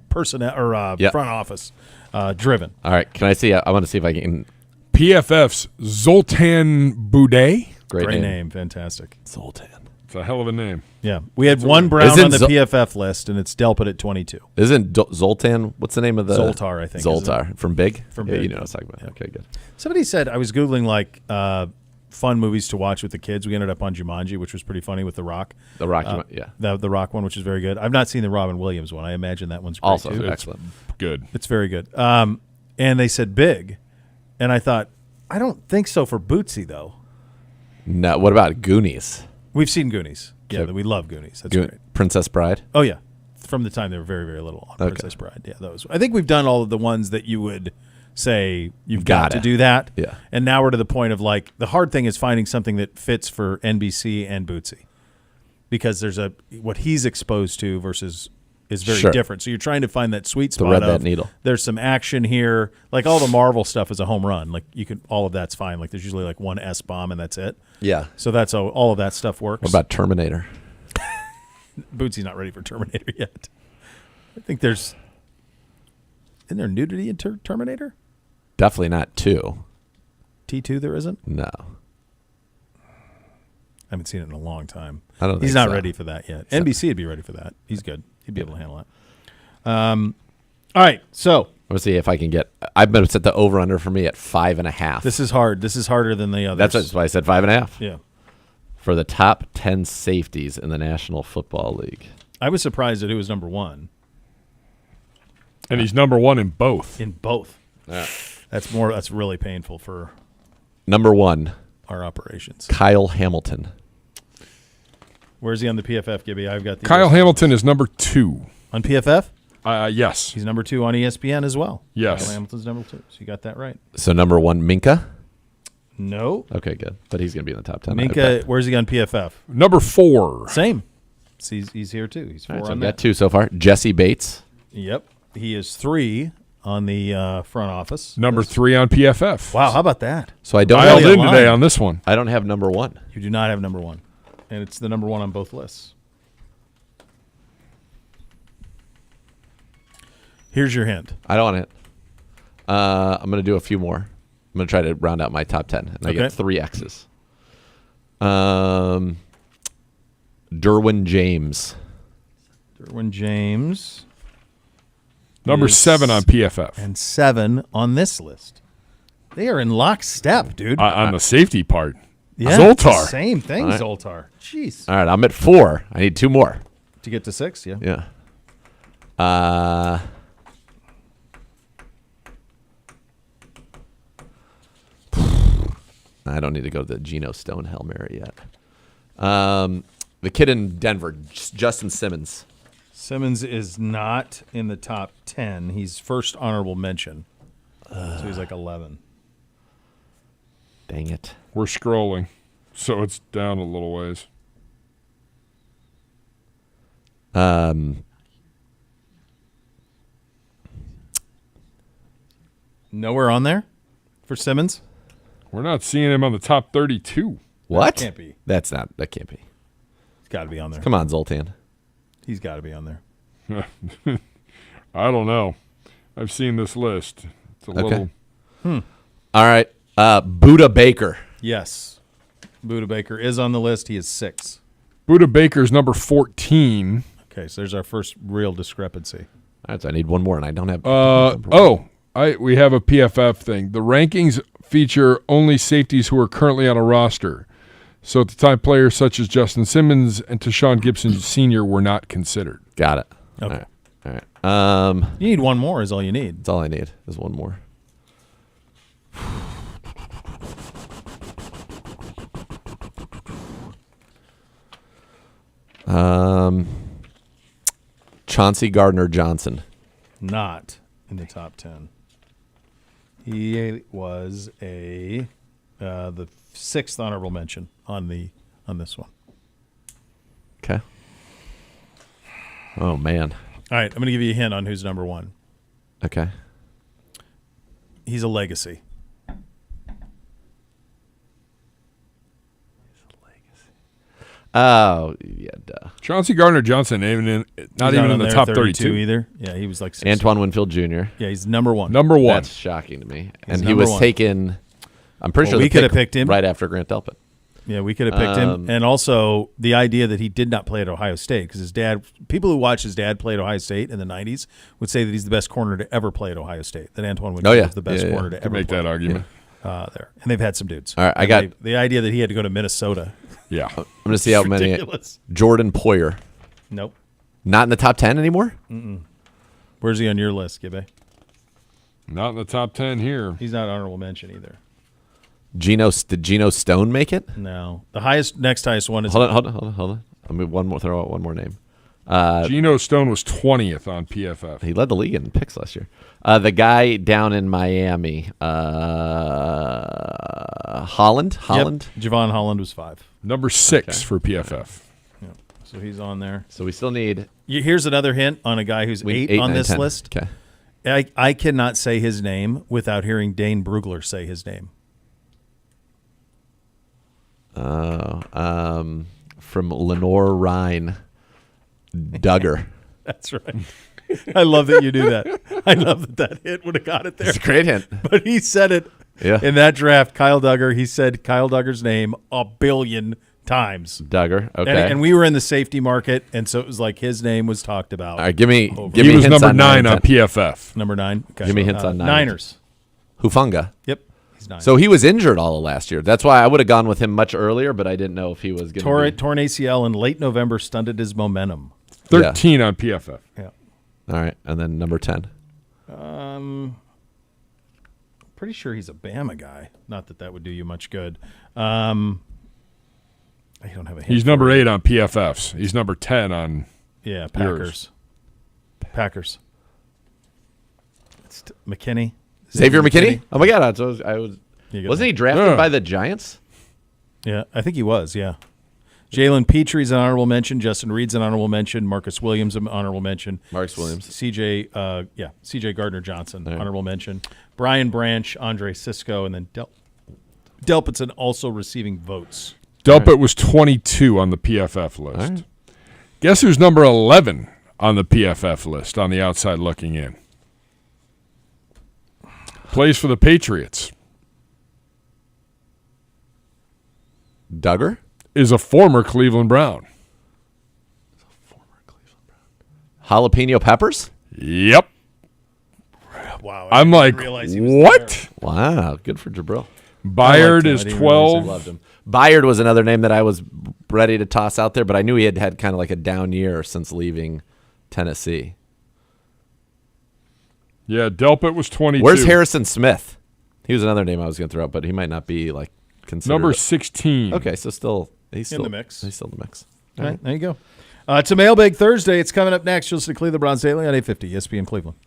personnel or front office driven. All right. Can I see? I want to see if I can. PFF's Zoltan Boudet. Great name. Fantastic. Zoltan. It's a hell of a name. Yeah. We had one Brown on the PFF list, and it's Delpit at 22. Isn't Zoltan? What's the name of the? Zoltar, I think. Zoltar. From Big? From yeah, Big. You know what I was talking about. Yeah. Okay, good. Somebody said, I was Googling fun movies to watch with the kids. We ended up on Jumanji, which was pretty funny with The Rock. The Rock, yeah. The Rock one, which is very good. I've not seen the Robin Williams one. I imagine that one's great also too. excellent. Good. It's very good. And they said Big. And I thought, I don't think so for Bootsy, though. No, what about Goonies? We've seen Goonies. Yeah, So- we love Goonies. That's great. Princess Bride? Oh, yeah. From the time they were very, very little on Okay. Princess Bride. Yeah, those. I think we've done all of the ones that you would say you've got to do that. Yeah. And now we're to the point of the hard thing is finding something that fits for NBC and Bootsy. Because there's what he's exposed to versus is very Sure. different. So you're trying to find that sweet spot Thread that of needle. there's some action here. Like all the Marvel stuff is a home run. Like all of that's fine. Like there's usually one S-bomb and that's it. Yeah. So that's all of that stuff works. What about Terminator? Bootsy's not ready for Terminator yet. I think isn't there nudity in Terminator? Definitely not 2. T2 there isn't? No. I haven't seen it in a long time. I don't He's think not so. ready for that yet. NBC would be ready for that. He's good. He'd be able to handle it. All right, so I'm going to see if I can get. I've been set the over-under for me at 5.5. this is hard. This is harder than the others. That's why I said 5.5. Yeah. For the top 10 safeties in the National Football League. I was surprised that it was number one And he's number one in both. in both. Yeah. That's really painful for Number 1, our operations. Kyle Hamilton. Where's he on the PFF, Gibby? I've got the Kyle Hamilton is number 2. on PFF. Yes. He's number 2 on ESPN as well. Yes. Kyle Hamilton's number 2. So you got that right. So number 1, Minka. No. Okay, good. But he's going to be in the top 10. Minka, where's he on PFF? Number 4. Same. See, he's here too. He's 4 All right, so on I've that. got 2 so far. Jesse Bates. Yep. He is 3 on the front office. Number 3 on PFF. Wow, how about that? So I don't Dialed have, in line. today on this one. I don't have number 1. You do not have number 1. And it's the number 1 on both lists. Here's your hint. I don't want it. I'm going to do a few more. I'm going to try to round out my top 10. And I Okay. get 3 X's. Derwin James. Derwin James. Number is 7 on PFF. And 7 on this list. They are in lockstep, dude. On the safety part. Yeah, Zoltar. it's the same thing, All right. Zoltar. Jeez. All right, I'm at 4. I need 2 more. To get to 6, yeah. Yeah. I don't need to go to the Geno Stone Hail Mary yet. The kid in Denver, Justin Simmons. Simmons is not in the top 10. He's first honorable mention. So he's like 11. Dang it. We're scrolling, so it's down a little ways. Nowhere on there for Simmons? We're not seeing him on the top 32. What? Can't be. That can't be. He's got to be on there. Come on, Zoltan. He's got to be on there. I don't know. I've seen this list. It's a little. All right. Buda Baker. Yes. Buda Baker is on the list. He is 6. Buda Baker's number 14. Okay, so there's our first real discrepancy. All right, so I need 1 more, and I don't have. We have a PFF thing. The rankings feature only safeties who are currently on a roster. So at the time, players such as Justin Simmons and Tashawn Gibson Sr. were not considered. Got it. Okay. All right. You need one more is all you need. That's all I need is one more. Chauncey Gardner-Johnson. Not in the top 10. He was the 6th honorable mention on this one. Okay. Oh, man. All right, I'm going to give you a hint on who's number 1. Okay. He's a legacy. Oh, yeah, duh. Chauncey Gardner-Johnson, not He's even not in on the there, top 32 32. either. Yeah, he was like 6. Antoine Winfield Jr. Yeah, he's number 1. Number 1. That's shocking to me. And he number was 1. taken, I'm pretty Well, sure we the could have pick picked him. right after Grant Delpit. Yeah, we could have picked him. And also the idea that he did not play at Ohio State because his dad, people who watched his dad play at Ohio State in the 90s would say that he's the best corner to ever play at Ohio State, that Antoine Winfield was the best corner to Could ever make play that argument. there. And they've had some dudes. All right, And the idea that he had to go to Minnesota. Yeah. I'm going to see how many. Ridiculous. Jordan Poyer. Nope. Not in the top 10 anymore? Where's he on your list, Gibby? Not in the top 10 here. He's not honorable mention either. Did Geno Stone make it? No. The next highest one is. Hold on. Let me throw out one more name. Geno Stone was 20th on PFF. He led the league in picks last year. The guy down in Miami, Holland? Yep. Javon Holland was 5. Number 6 for PFF. Yeah. So he's on there. So we still need. Here's another hint on a guy who's 8 on 9, this 10. list. Okay. I cannot say his name without hearing Dane Brugler say his name. From Lenore Rhine, Duggar. That's right. I love that you do that. I love that hint would have got it there. It's a great hint. But he said it in that draft, Kyle Duggar. He said Kyle Duggar's name a billion times. Duggar, okay. And we were in the safety market, and so it was like his name was talked about. All right, give me He was hints number on 9 on PFF. Number 9. Okay. Give me hints on 9. Niners. Hufunga. Yep. He's 9. So he was injured all of last year. That's why I would have gone with him much earlier, but I didn't know if he was going to torn ACL in late November stunted his momentum. 13 on PFF. Yeah. All right, and then number 10. Pretty sure he's a Bama guy. Not that would do you much good. I don't have a hint. He's number 8 on PFFs. He's number 10 on Packers. Packers. It's McKinney. Xavier McKinney? Oh my God! Wasn't he drafted by the Giants? Yeah, I think he was. Yeah. Jalen Petrie's an honorable mention. Justin Reed's an honorable mention. Marcus Williams an honorable mention. Marcus Williams. CJ Gardner-Johnson honorable mention. Brian Branch, Andre Sisco, and then Delpitson also receiving votes. Delpit was 22 on the PFF list. Right. Guess who's number 11 on the PFF list on the outside looking in? Plays for the Patriots. Duggar? Is a former Cleveland Brown. Jalapeno peppers? Yep. Wow. I'm like, what? Wow, good for Jabril. Bayard is I 12. Loved him. Bayard was another name that I was ready to toss out there, but I knew he had kind of like a down year since leaving Tennessee. Yeah, Delpit was 22. Where's Harrison Smith? He was another name I was going to throw out, but he might not be like considered. Number 16. Okay, so he's still in the mix. He's still in the mix. All right, there you go. It's a Mailbag Thursday. It's coming up next. You'll listen to Cleveland Browns Daily on 850 ESPN Cleveland.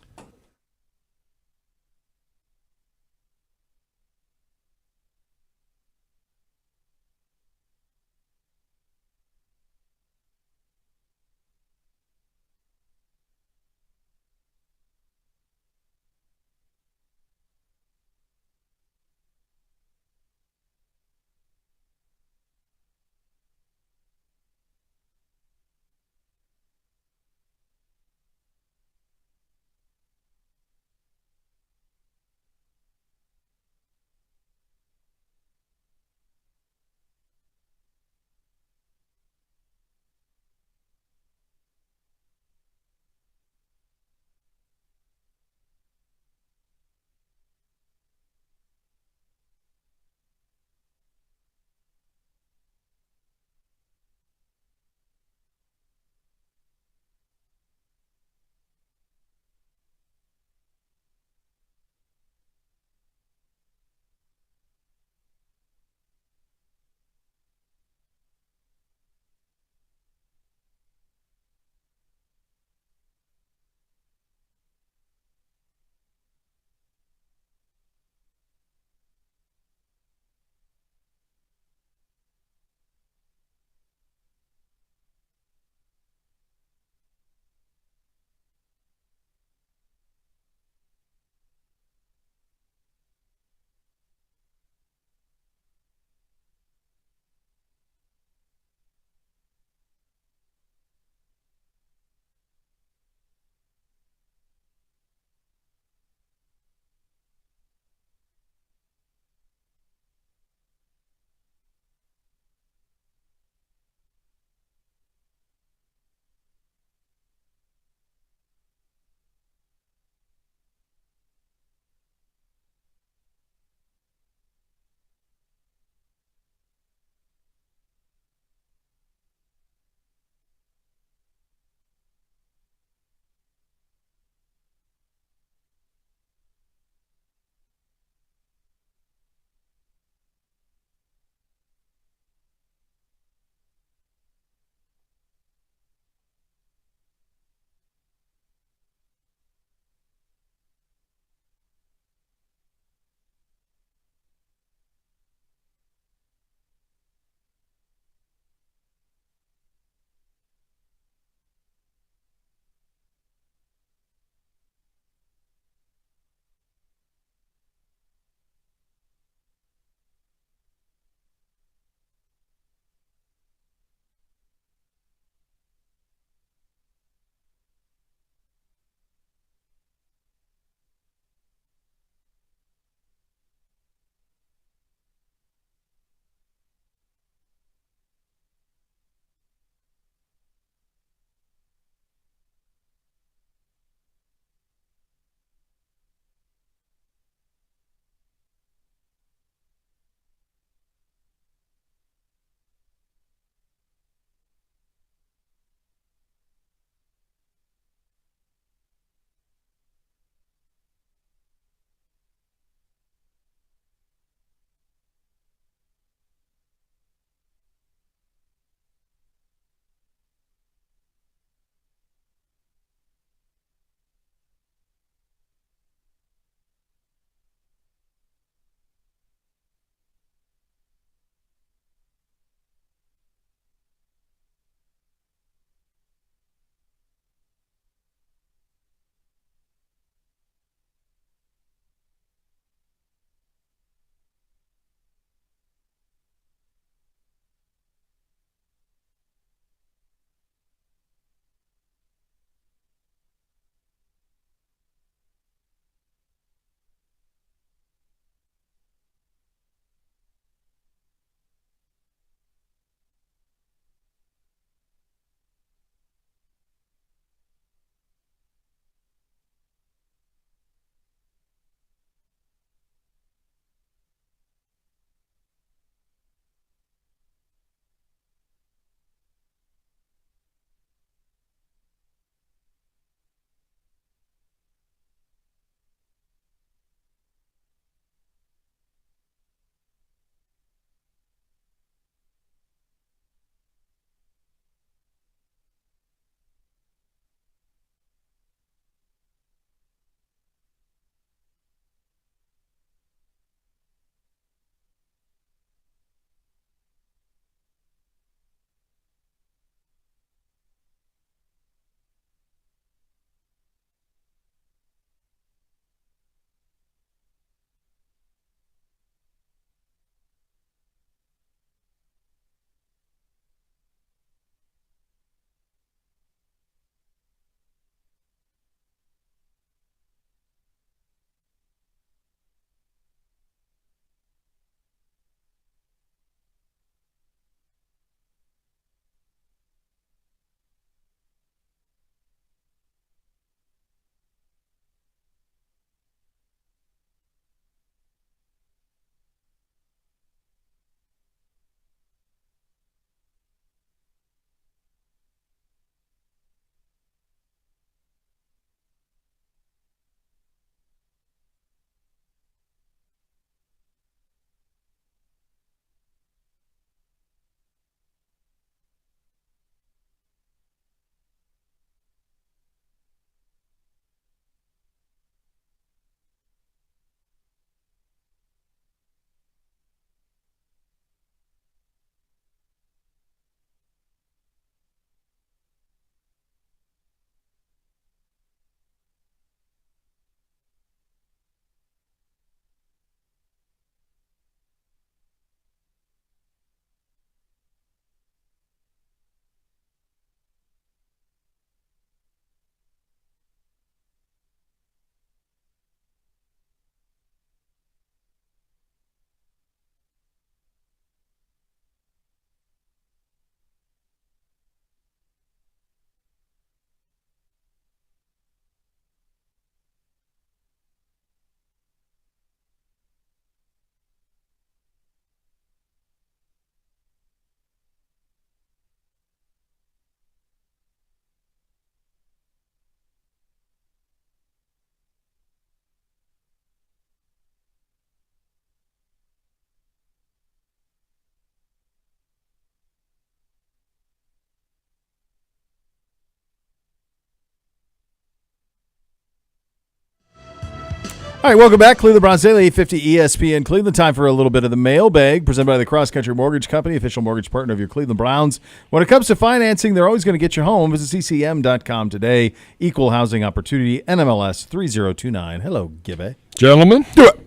All right, welcome back. Cleveland Browns Daily, 850 ESPN Cleveland. Time for a little bit of the mailbag presented by the Cross Country Mortgage Company, official mortgage partner of your Cleveland Browns. When it comes to financing, they're always going to get you home. Visit ccm.com today. Equal housing opportunity, NMLS 3029. Hello, Gibby. Gentlemen, do it.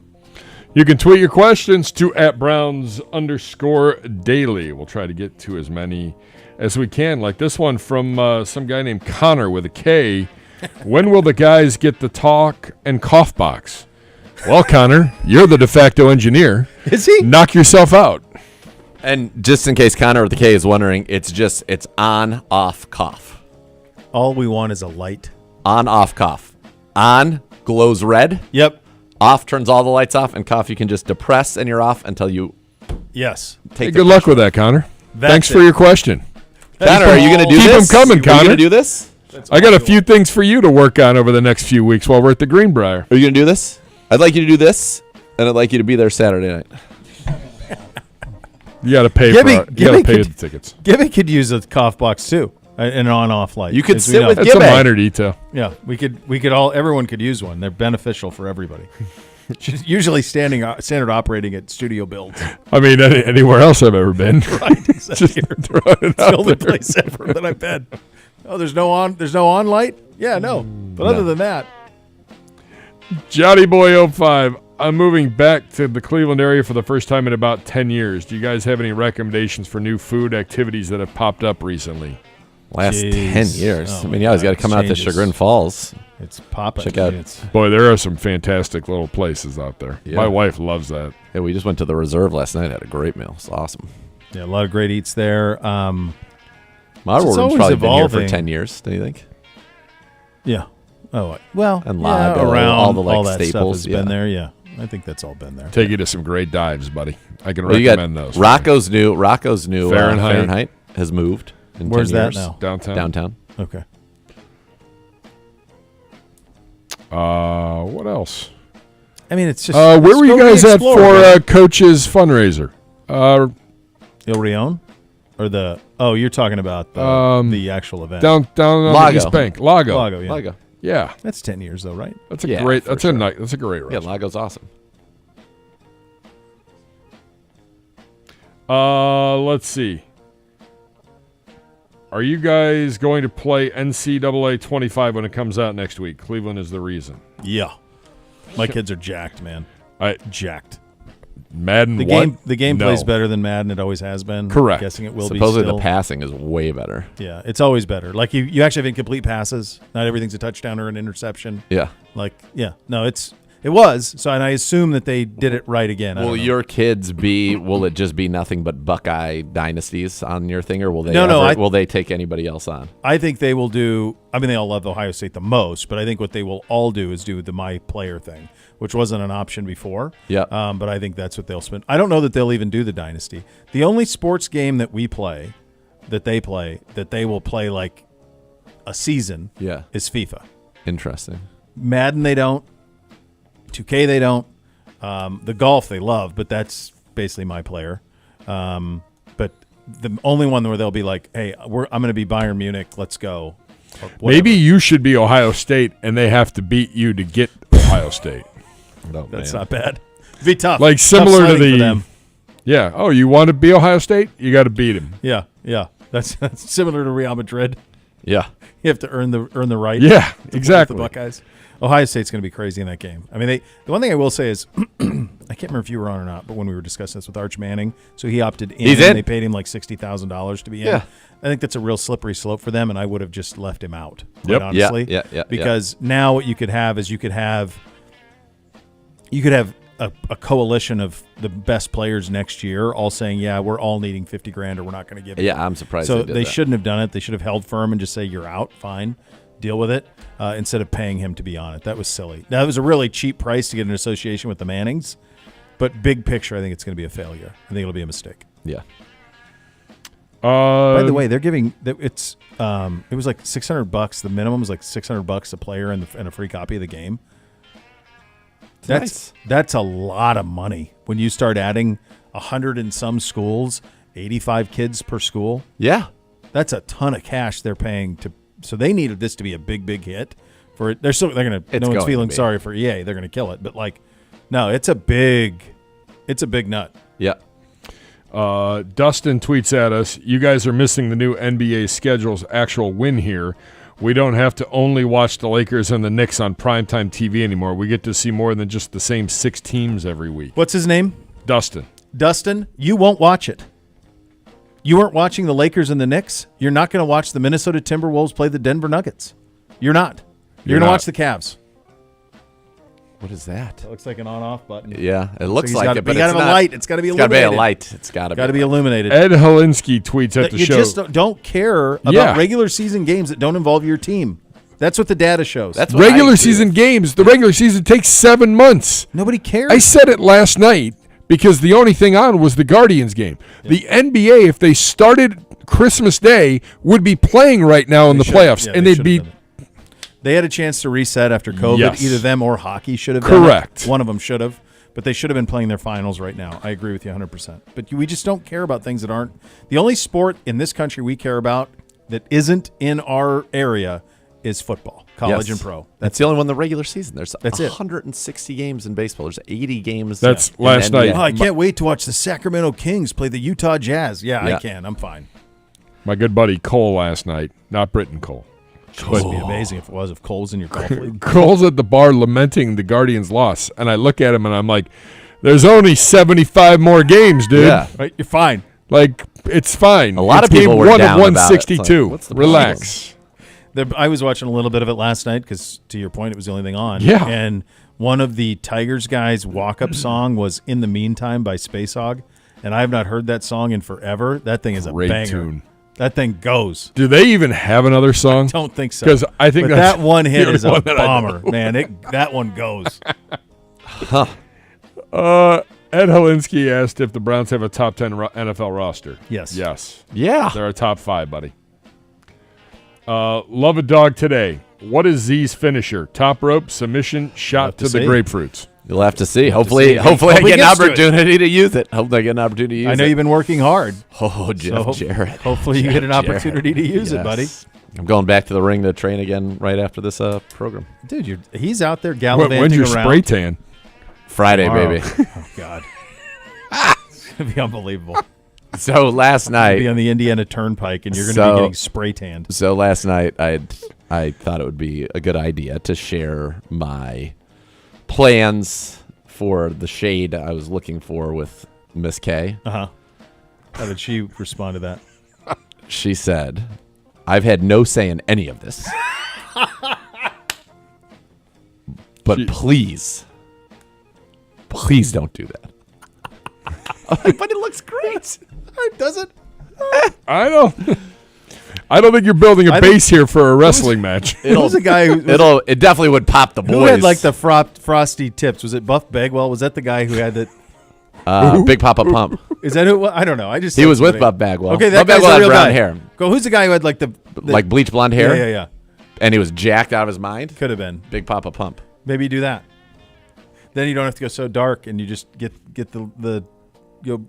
You can tweet your questions to @Browns_daily. We'll try to get to as many as we can. Like this one from some guy named Connor with a K. When will the guys get the talk and cough box? Well, Connor, you're the de facto engineer. Is he? Knock yourself out. And just in case Connor with the K is wondering, it's on, off, cough. All we want is a light. On, off, cough. On glows red. Yep. Off turns all the lights off, and cough you can just depress and you're off until you Yes. take Hey, the good luck with that, Connor. Thanks for your question. Connor, are you going to do Keep 'em this? coming, Are you going Connor. to do this? I got a few things for you to work on over the next few weeks while we're at the Greenbrier. Are you going to do this? I'd like you to do this, and I'd like you to be there Saturday night. You got to pay Gibby the could- tickets. Gibby could use a cough box too, an on-off light. You could as we sit know. with That's a Gibby. minor detail. Yeah, we could all. Everyone could use one. They're beneficial for everybody. Usually standard operating at studio builds. I mean, anywhere else I've ever been. Right. Exactly. Just throwing it It's out the only there. place ever that I've been. Oh, there's no on light? Yeah, no. But other than that, Johnny Boy 05. I'm moving back to the Cleveland area for the first time in about 10 years. Do you guys have any recommendations for new food activities that have popped up recently? Last Jeez. 10 years. Oh I my mean, you always God, got to come out to changes. Chagrin Falls. it's popping. Check out- It's, Boy, there are some fantastic little places out there. Yeah. My wife loves that. Yeah, we just went to the Reserve last night. Had a great meal. It's awesome. yeah, a lot of great eats there. Model It's Room's always probably been here for evolving. 10 years, don't you think? Yeah. Oh, well, And yeah, Lago, around all the, like, that stuff staples, has yeah. been there. Yeah, I think that's all been there. Take you to some great dives, buddy. I can Well, you got recommend those. Rocco's new Fahrenheit. Fahrenheit has moved. In Where's 10 that years. now? Downtown. Downtown. Okay. What else? I mean, it's just. Where just were you go guys at re-explore, for man. Coach's fundraiser? Il Rion? Or the. Oh, you're talking about the actual event. Down on Lago. the East Bank. Lago. Lago, yeah. Lago. Yeah. That's 10 years, though, right? That's a Yeah, great for that's sure. that's a great Yeah, restaurant. Lago's awesome. Let's see. Are you guys going to play NCAA 25 when it comes out next week? Cleveland is the reason. Yeah. My kids are jacked, man. Jacked. Madden The game No. plays better than Madden. It always has been. Correct. I'm guessing it will Supposedly be still. the passing is way better. Yeah, it's always better. Like you actually have incomplete passes. Not everything's a touchdown or an interception. Yeah. Like, yeah. No, it was. So, and I assume that they did it right again. I Will don't know. your kids will it just be nothing but Buckeye dynasties on your thing, or will they No, will they take anybody else on? I think they will do. I mean, they all love Ohio State the most, but I think what they will all do is do the my player thing, which wasn't an option before. Yeah. But I think that's what they'll spend. I don't know that they'll even do the dynasty. The only sports game that we play, that they will play like a season, Yeah. is FIFA. Interesting. Madden they don't. 2K they don't. The golf they love, but that's basically my player. But the only one where they'll be like, "Hey, I'm going to be Bayern Munich. Let's go." Or whatever. Maybe you should be Ohio State and they have to beat you to get Ohio State. Oh, That's man. not bad. It'd be tough. Like Tough similar to sledding for the them. Yeah. Oh, you want to be Ohio State? You got to beat him. Yeah. That's similar to Real Madrid. Yeah. You have to earn the right. Yeah, to play with exactly. The Buckeyes. Ohio State's going to be crazy in that game. I mean, the one thing I will say is, I can't remember if you were on or not, but when we were discussing this with Arch Manning, so he opted in. He's in. They paid him like $60,000 to be in. Yeah. I think that's a real slippery slope for them, and I would have just left him out. Quite Yep. honestly, Yeah. Because now what you could have is you could have a coalition of the best players next year all saying, yeah, we're all needing $50,000 or we're not going to give it. Yeah, I'm surprised So they did they that. shouldn't have done it. They should have held firm and just say, you're out, fine, deal with it, instead of paying him to be on it. That was silly. That was a really cheap price to get an association with the Mannings, but big picture, I think it's going to be a failure. I think it'll be a mistake. Yeah. By the way, they're giving it was like $600. The minimum was like $600 a player and a free copy of the game. That's a lot of money when you start adding 100 and some schools, 85 kids per school. Yeah. That's a ton of cash they're paying to. So they needed this to be a big hit for it. They're It's no one's going to feeling be. sorry for EA. They're going to kill it, but like, no, it's a big nut. Yeah. Dustin tweets at us, you guys are missing the new NBA schedule's actual win here. We don't have to only watch the Lakers and the Knicks on primetime TV anymore. We get to see more than just the same 6 teams every week. What's his name? Dustin. Dustin, you won't watch it. You weren't watching the Lakers and the Knicks. You're not going to watch the Minnesota Timberwolves play the Denver Nuggets. You're not. You're going to not. watch the Cavs. What is that? That looks like an on-off button. Yeah, it looks So like got, it, but you got to it's have a not. light. It's got to be It's got to be illuminated. a light. It's got Got to be illuminated. Ed Helinsky tweets at the you show. just don't care about Yeah. regular season games that don't involve your team. That's what the data shows. That's what I Regular agree season with. games, the regular season takes 7 months. Nobody cares. I said it last night because the only thing on was the Guardians game. The NBA, if they started Christmas Day, would be playing right now in the playoffs, and they'd be. They had a chance to reset after COVID. Yes. Either them or hockey should have done it. Correct. One of them should have, but they should have been playing their finals right now. I agree with you 100%. But we just don't care about things that aren't. The only sport in this country we care about that isn't in our area is football, college Yes. and pro. That's the only one in the regular season. There's That's it. 160 games in baseball. There's 80 games. That's in last NBA. night. Oh, I can't wait to watch the Sacramento Kings play the Utah Jazz. Yeah, Yeah. I can. I'm fine. My good buddy Cole last night, not Britton Cole. It would be amazing if Cole's in your golf league. Cole's at the bar lamenting the Guardians' loss, and I look at him and I'm like, "There's only 75 more games, dude. Yeah. Right? You're fine. Like it's fine. A lot It's of people game were 1 down of about it. It's like, 162. what's the Relax." I was watching a little bit of it last night because, to your point, it was the only thing on. Yeah. And one of the Tigers guys' walk-up song was "In the Meantime" by Space Hog, and I have not heard that song in forever. That thing is a Great banger. tune. That thing goes. Do they even have another song? Don't think so. 'Cause I think but that's that one hit the is only a one that I bomber, man. That one goes. Ed Helinsky asked if the Browns have a top 10 NFL roster. Yes. Yes. Yeah. They're a top 5, buddy. Love a dog today. What is Z's finisher? Top rope, submission, shot to to the see. grapefruits. You'll have to see. Hopefully see. I Hope he get an gets to it. opportunity to use it. Hope I get an opportunity to use it. I know you've been working hard. Oh, Jeff Jarrett. Hopefully you get an Jarrett. opportunity to use it, buddy. Yes. I'm going back to the ring to train again right after this program. Dude, he's out there gallivanting When's your around. spray tan? Friday, Tomorrow. baby. Oh, God. It's going to be unbelievable. So last Be night, on the Indiana Turnpike, and you're going to be getting spray tanned. I thought it would be a good idea to share my plans for the shade I was looking for with Miss K. Uh-huh. How did she respond to that? She said, "I've had no say in any of this, but please don't do that." I'm like, but it looks great. Does it? I don't think you're building a base here for a wrestling match. Who's the guy who It definitely would pop the boys. who had like the frosty tips? Was it Buff Bagwell? Was that the guy who had that? Big Papa Pump. Is that who? I don't know. I just He was with somebody- Buff Bagwell. Okay, that Buff guy's Bagwell a had real brown guy. hair, Go. Who's the guy who had like the like bleach blonde hair. Yeah. And he was jacked out of his mind. Could have been. Big Papa Pump. Maybe do that. Then you don't have to go so dark, and you just get the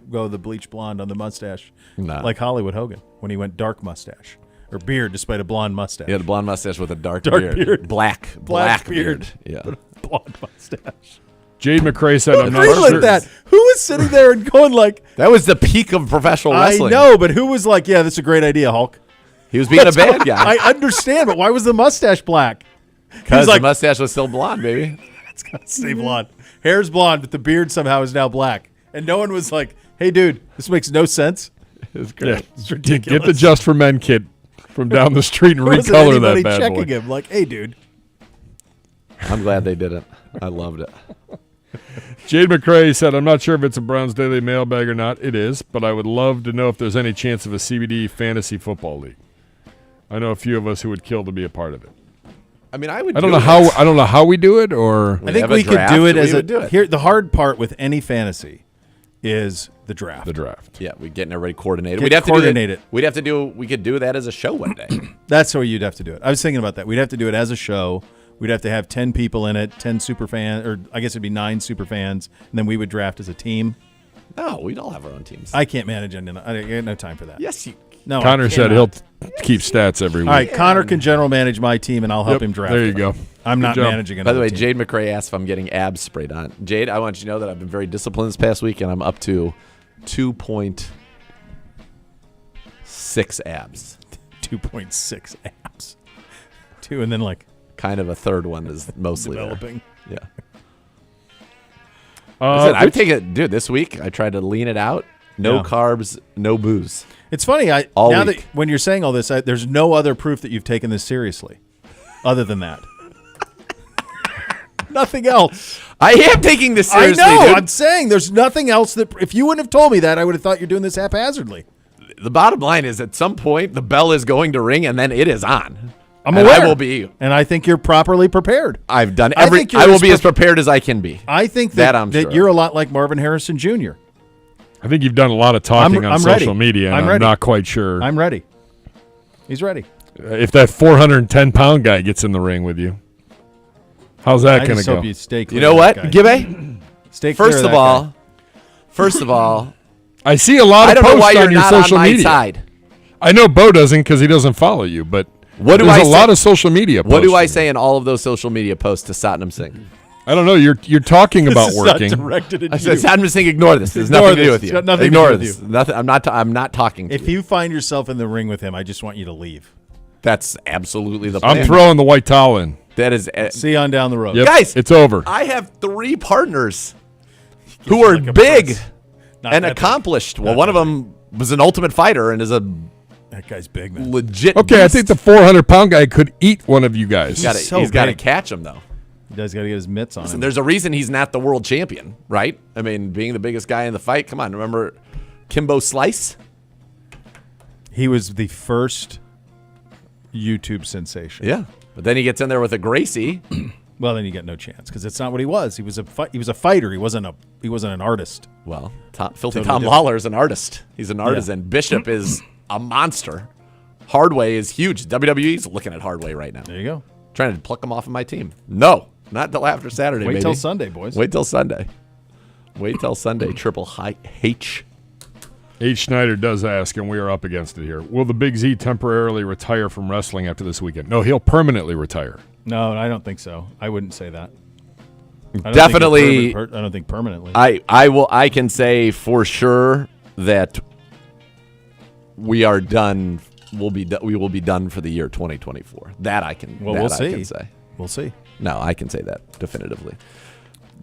go the bleach blonde on the mustache, Nah. like Hollywood Hogan when he went dark mustache or beard despite a blonde mustache. He had a blonde mustache with a dark beard. beard. Black beard. Yeah. Blonde mustache. Jade McRae said, "I'm not Who sure." like that? Who was sitting there and going like, That was the peak of professional I wrestling. know, but who was like, yeah, that's a great idea, Hulk. He was being a bad guy. I understand, but why was the mustache black? Because like- the mustache was still blonde, baby. It's got to stay blonde. Hair's blonde, but the beard somehow is now black. And no one was like, hey, dude, this makes no sense. It's Yeah. great. It's Get ridiculous. the Just for Men kit from down the street and There wasn't recolor anybody that bad checking boy. him like, hey, dude. I'm glad they did it. I loved it. Jade McRae said, "I'm not sure if it's a Browns Daily Mailbag or not. It is, but I would love to know if there's any chance of a CBD fantasy football league. I know a few of us who would kill to be a part of it. I mean, I would. I don't know how we do it, or I think have a we could draft, do it we as would do it. Here, the hard part with any fantasy is the draft. the draft. Yeah, we're getting everybody coordinated. Get We'd have to coordinate do it. that. We'd have to do. We could do that as a show one day. That's the way you'd have to do it. I was thinking about that. We'd have to do it as a show. We'd have to have 10 people in it, 10 super fans, or I guess it'd be 9 super fans, and then we would draft as a team. No, we'd all have our own teams. I can't manage it. I got no time for that. yes, you. No, Connor I said cannot. he'll keep stats every week. All right, Connor can general manage my team, and I'll help Yep, him draft. there you it. go. I'm not job. managing By the another way, team. Jade McRae asked if I'm getting abs sprayed on. Jade, I want you to know that I've been very disciplined this past week, and I'm up to 2.6 abs. 2.6 abs. 2, and then like Kind of a third one is mostly there. developing. Yeah. Listen, I'm Rich- taking, dude. This week I tried to lean it out. No Yeah. carbs, no booze. It's funny. All now week. that when you're saying all this, there's no other proof that you've taken this seriously, other than that. Nothing else. I am taking this seriously. I know. Dude. I'm saying there's nothing else that. If you wouldn't have told me that, I would have thought you're doing this haphazardly. The bottom line is, at some point, the bell is going to ring, and then it is on. I'm And aware. I will be. And I think you're properly prepared. I've done I every. think you're I will as be as prepared as I can be. I think That that, I'm sure. you're a lot like Marvin Harrison Jr. I think you've done a lot of talking on I'm social ready. media, and I'm I'm ready. not quite sure I'm ready. He's ready. if that 410-pound guy gets in the ring with you. How's that I going to just go? hope you stay clear You know of what, that guy. Gibbe? Stay clear First of of that all, guy. I see a lot I of don't know posts why you're on your not on social my media. side. I know Bo doesn't because he doesn't follow you, but What do there's I a say? lot of social media posts. What do I from say in all of those social media posts to Satnam Singh? you. I don't know. You're talking about This is not working. directed at I you. said, Satnam Singh, ignore this. There's Ignore nothing to do this. with It's you. got nothing to Ignore do with this. you. Nothing. I'm not talking to If you find yourself in the ring with him, I just want you to leave. That's absolutely the plan. I'm throwing the white towel in. That is. See you on down the road. Yep, Guys, it's over. I have 3 partners who you are like a big prince. Not and that big. accomplished. Well, Not one of that them was an ultimate fighter and is a That guy's big, man. legit. Okay, I beast. think the 400-pound guy could eat one of you guys. He's so he's got to big. catch him though. He does got to get his mitts on Listen, him. there's a reason he's not the world champion, right? I mean, being the biggest guy in the fight. Come on, remember Kimbo Slice? He was the first YouTube sensation. Yeah, but then he gets in there with a Gracie. Well, then you get no chance because it's not what he was. He was a fighter. He wasn't an artist. Well, Filthy Totally Tom different. Lawler is an artist. He's an artisan. Bishop is a monster. Hardway is huge. WWE's looking at Hardway right now, There you go. trying to pluck him off of my team. No, not till after Saturday. Wait baby. till Sunday, boys. Wait till Sunday. Wait till Sunday. Triple H. H. Schneider does ask, and we are up against it here. Will the Big Z temporarily retire from wrestling after this weekend? No, he'll permanently retire. No, I don't think so. I wouldn't say that. I don't Definitely. Think I don't think permanently. I can say for sure that we are done. We will be done for the year 2024. That I can. Well, that we'll I see. can say. We'll see. No, I can say that definitively.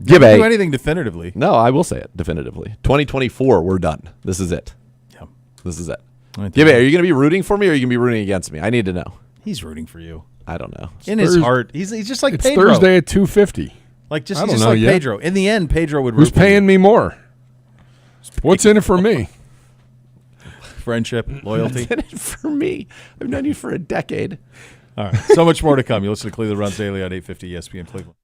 Don't do Gibbe. anything definitively. No, I will say it definitively. 2024, we're done. This is it. Yeah. This is it. I think Gibbe, are you going to be rooting for me or are you going to be rooting against me? I need to know. He's rooting for you. I don't know. In his Thurs- heart, he's just like It's Pedro. Thursday at 2:50. Like I he's don't just know like yet. Pedro. In the end, Pedro would Who's root for paying me more? What's in it for me? you. Friendship, loyalty. In it for me. I've known you for a decade. All right. So much more to come. You listen to Cleveland Runs Daily on 850 ESPN Cleveland.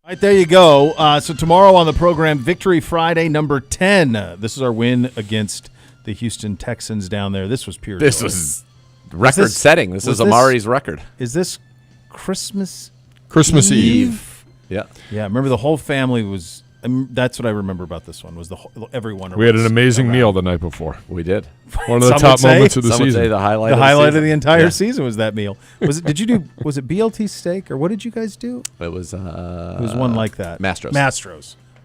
All right, there you go. So tomorrow on the program, Victory Friday, number 10. This is our win against the Houston Texans down there. This was pure This joy. was record-setting. This is was this- Amari's record. Is this Christmas Christmas Eve. Yeah. Yeah, remember the whole family was. That's what I remember about this one. Was the whole, everyone? We had an was amazing around. meal the night before. We did. One of the Some top would say- moments of the Some would say season. the highlight. The of highlight season. of the entire Yeah. season was that meal. Was it? Did you do? Was it BLT steak or what did you guys do? It was. It was one like that. Mastros.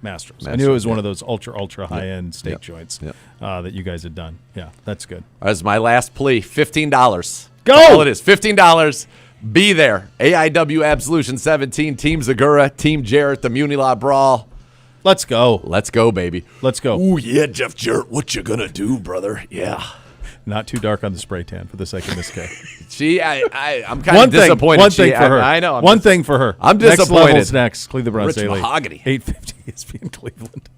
Mastros. I knew it was yeah. one of those ultra high end steak Yep. joints Yep. that you guys had done. Yeah, that's good. That's my last plea. $15. Go! That's all it is. $15. Be there. AIW Absolution 17, Team Zagura, Team Jarrett, the Muni Law Brawl. Let's go. Let's go, baby. Let's go. Ooh, yeah, Jeff Jarrett, what you gonna do, brother? Yeah. Not too dark on the spray tan for the sake of Miss K. I'm kind of disappointed. One thing for her. I know. One thing for her. I'm Next disappointed. level's next. Cleveland Browns Rich Daily. mahogany. 8:50 ESPN Cleveland.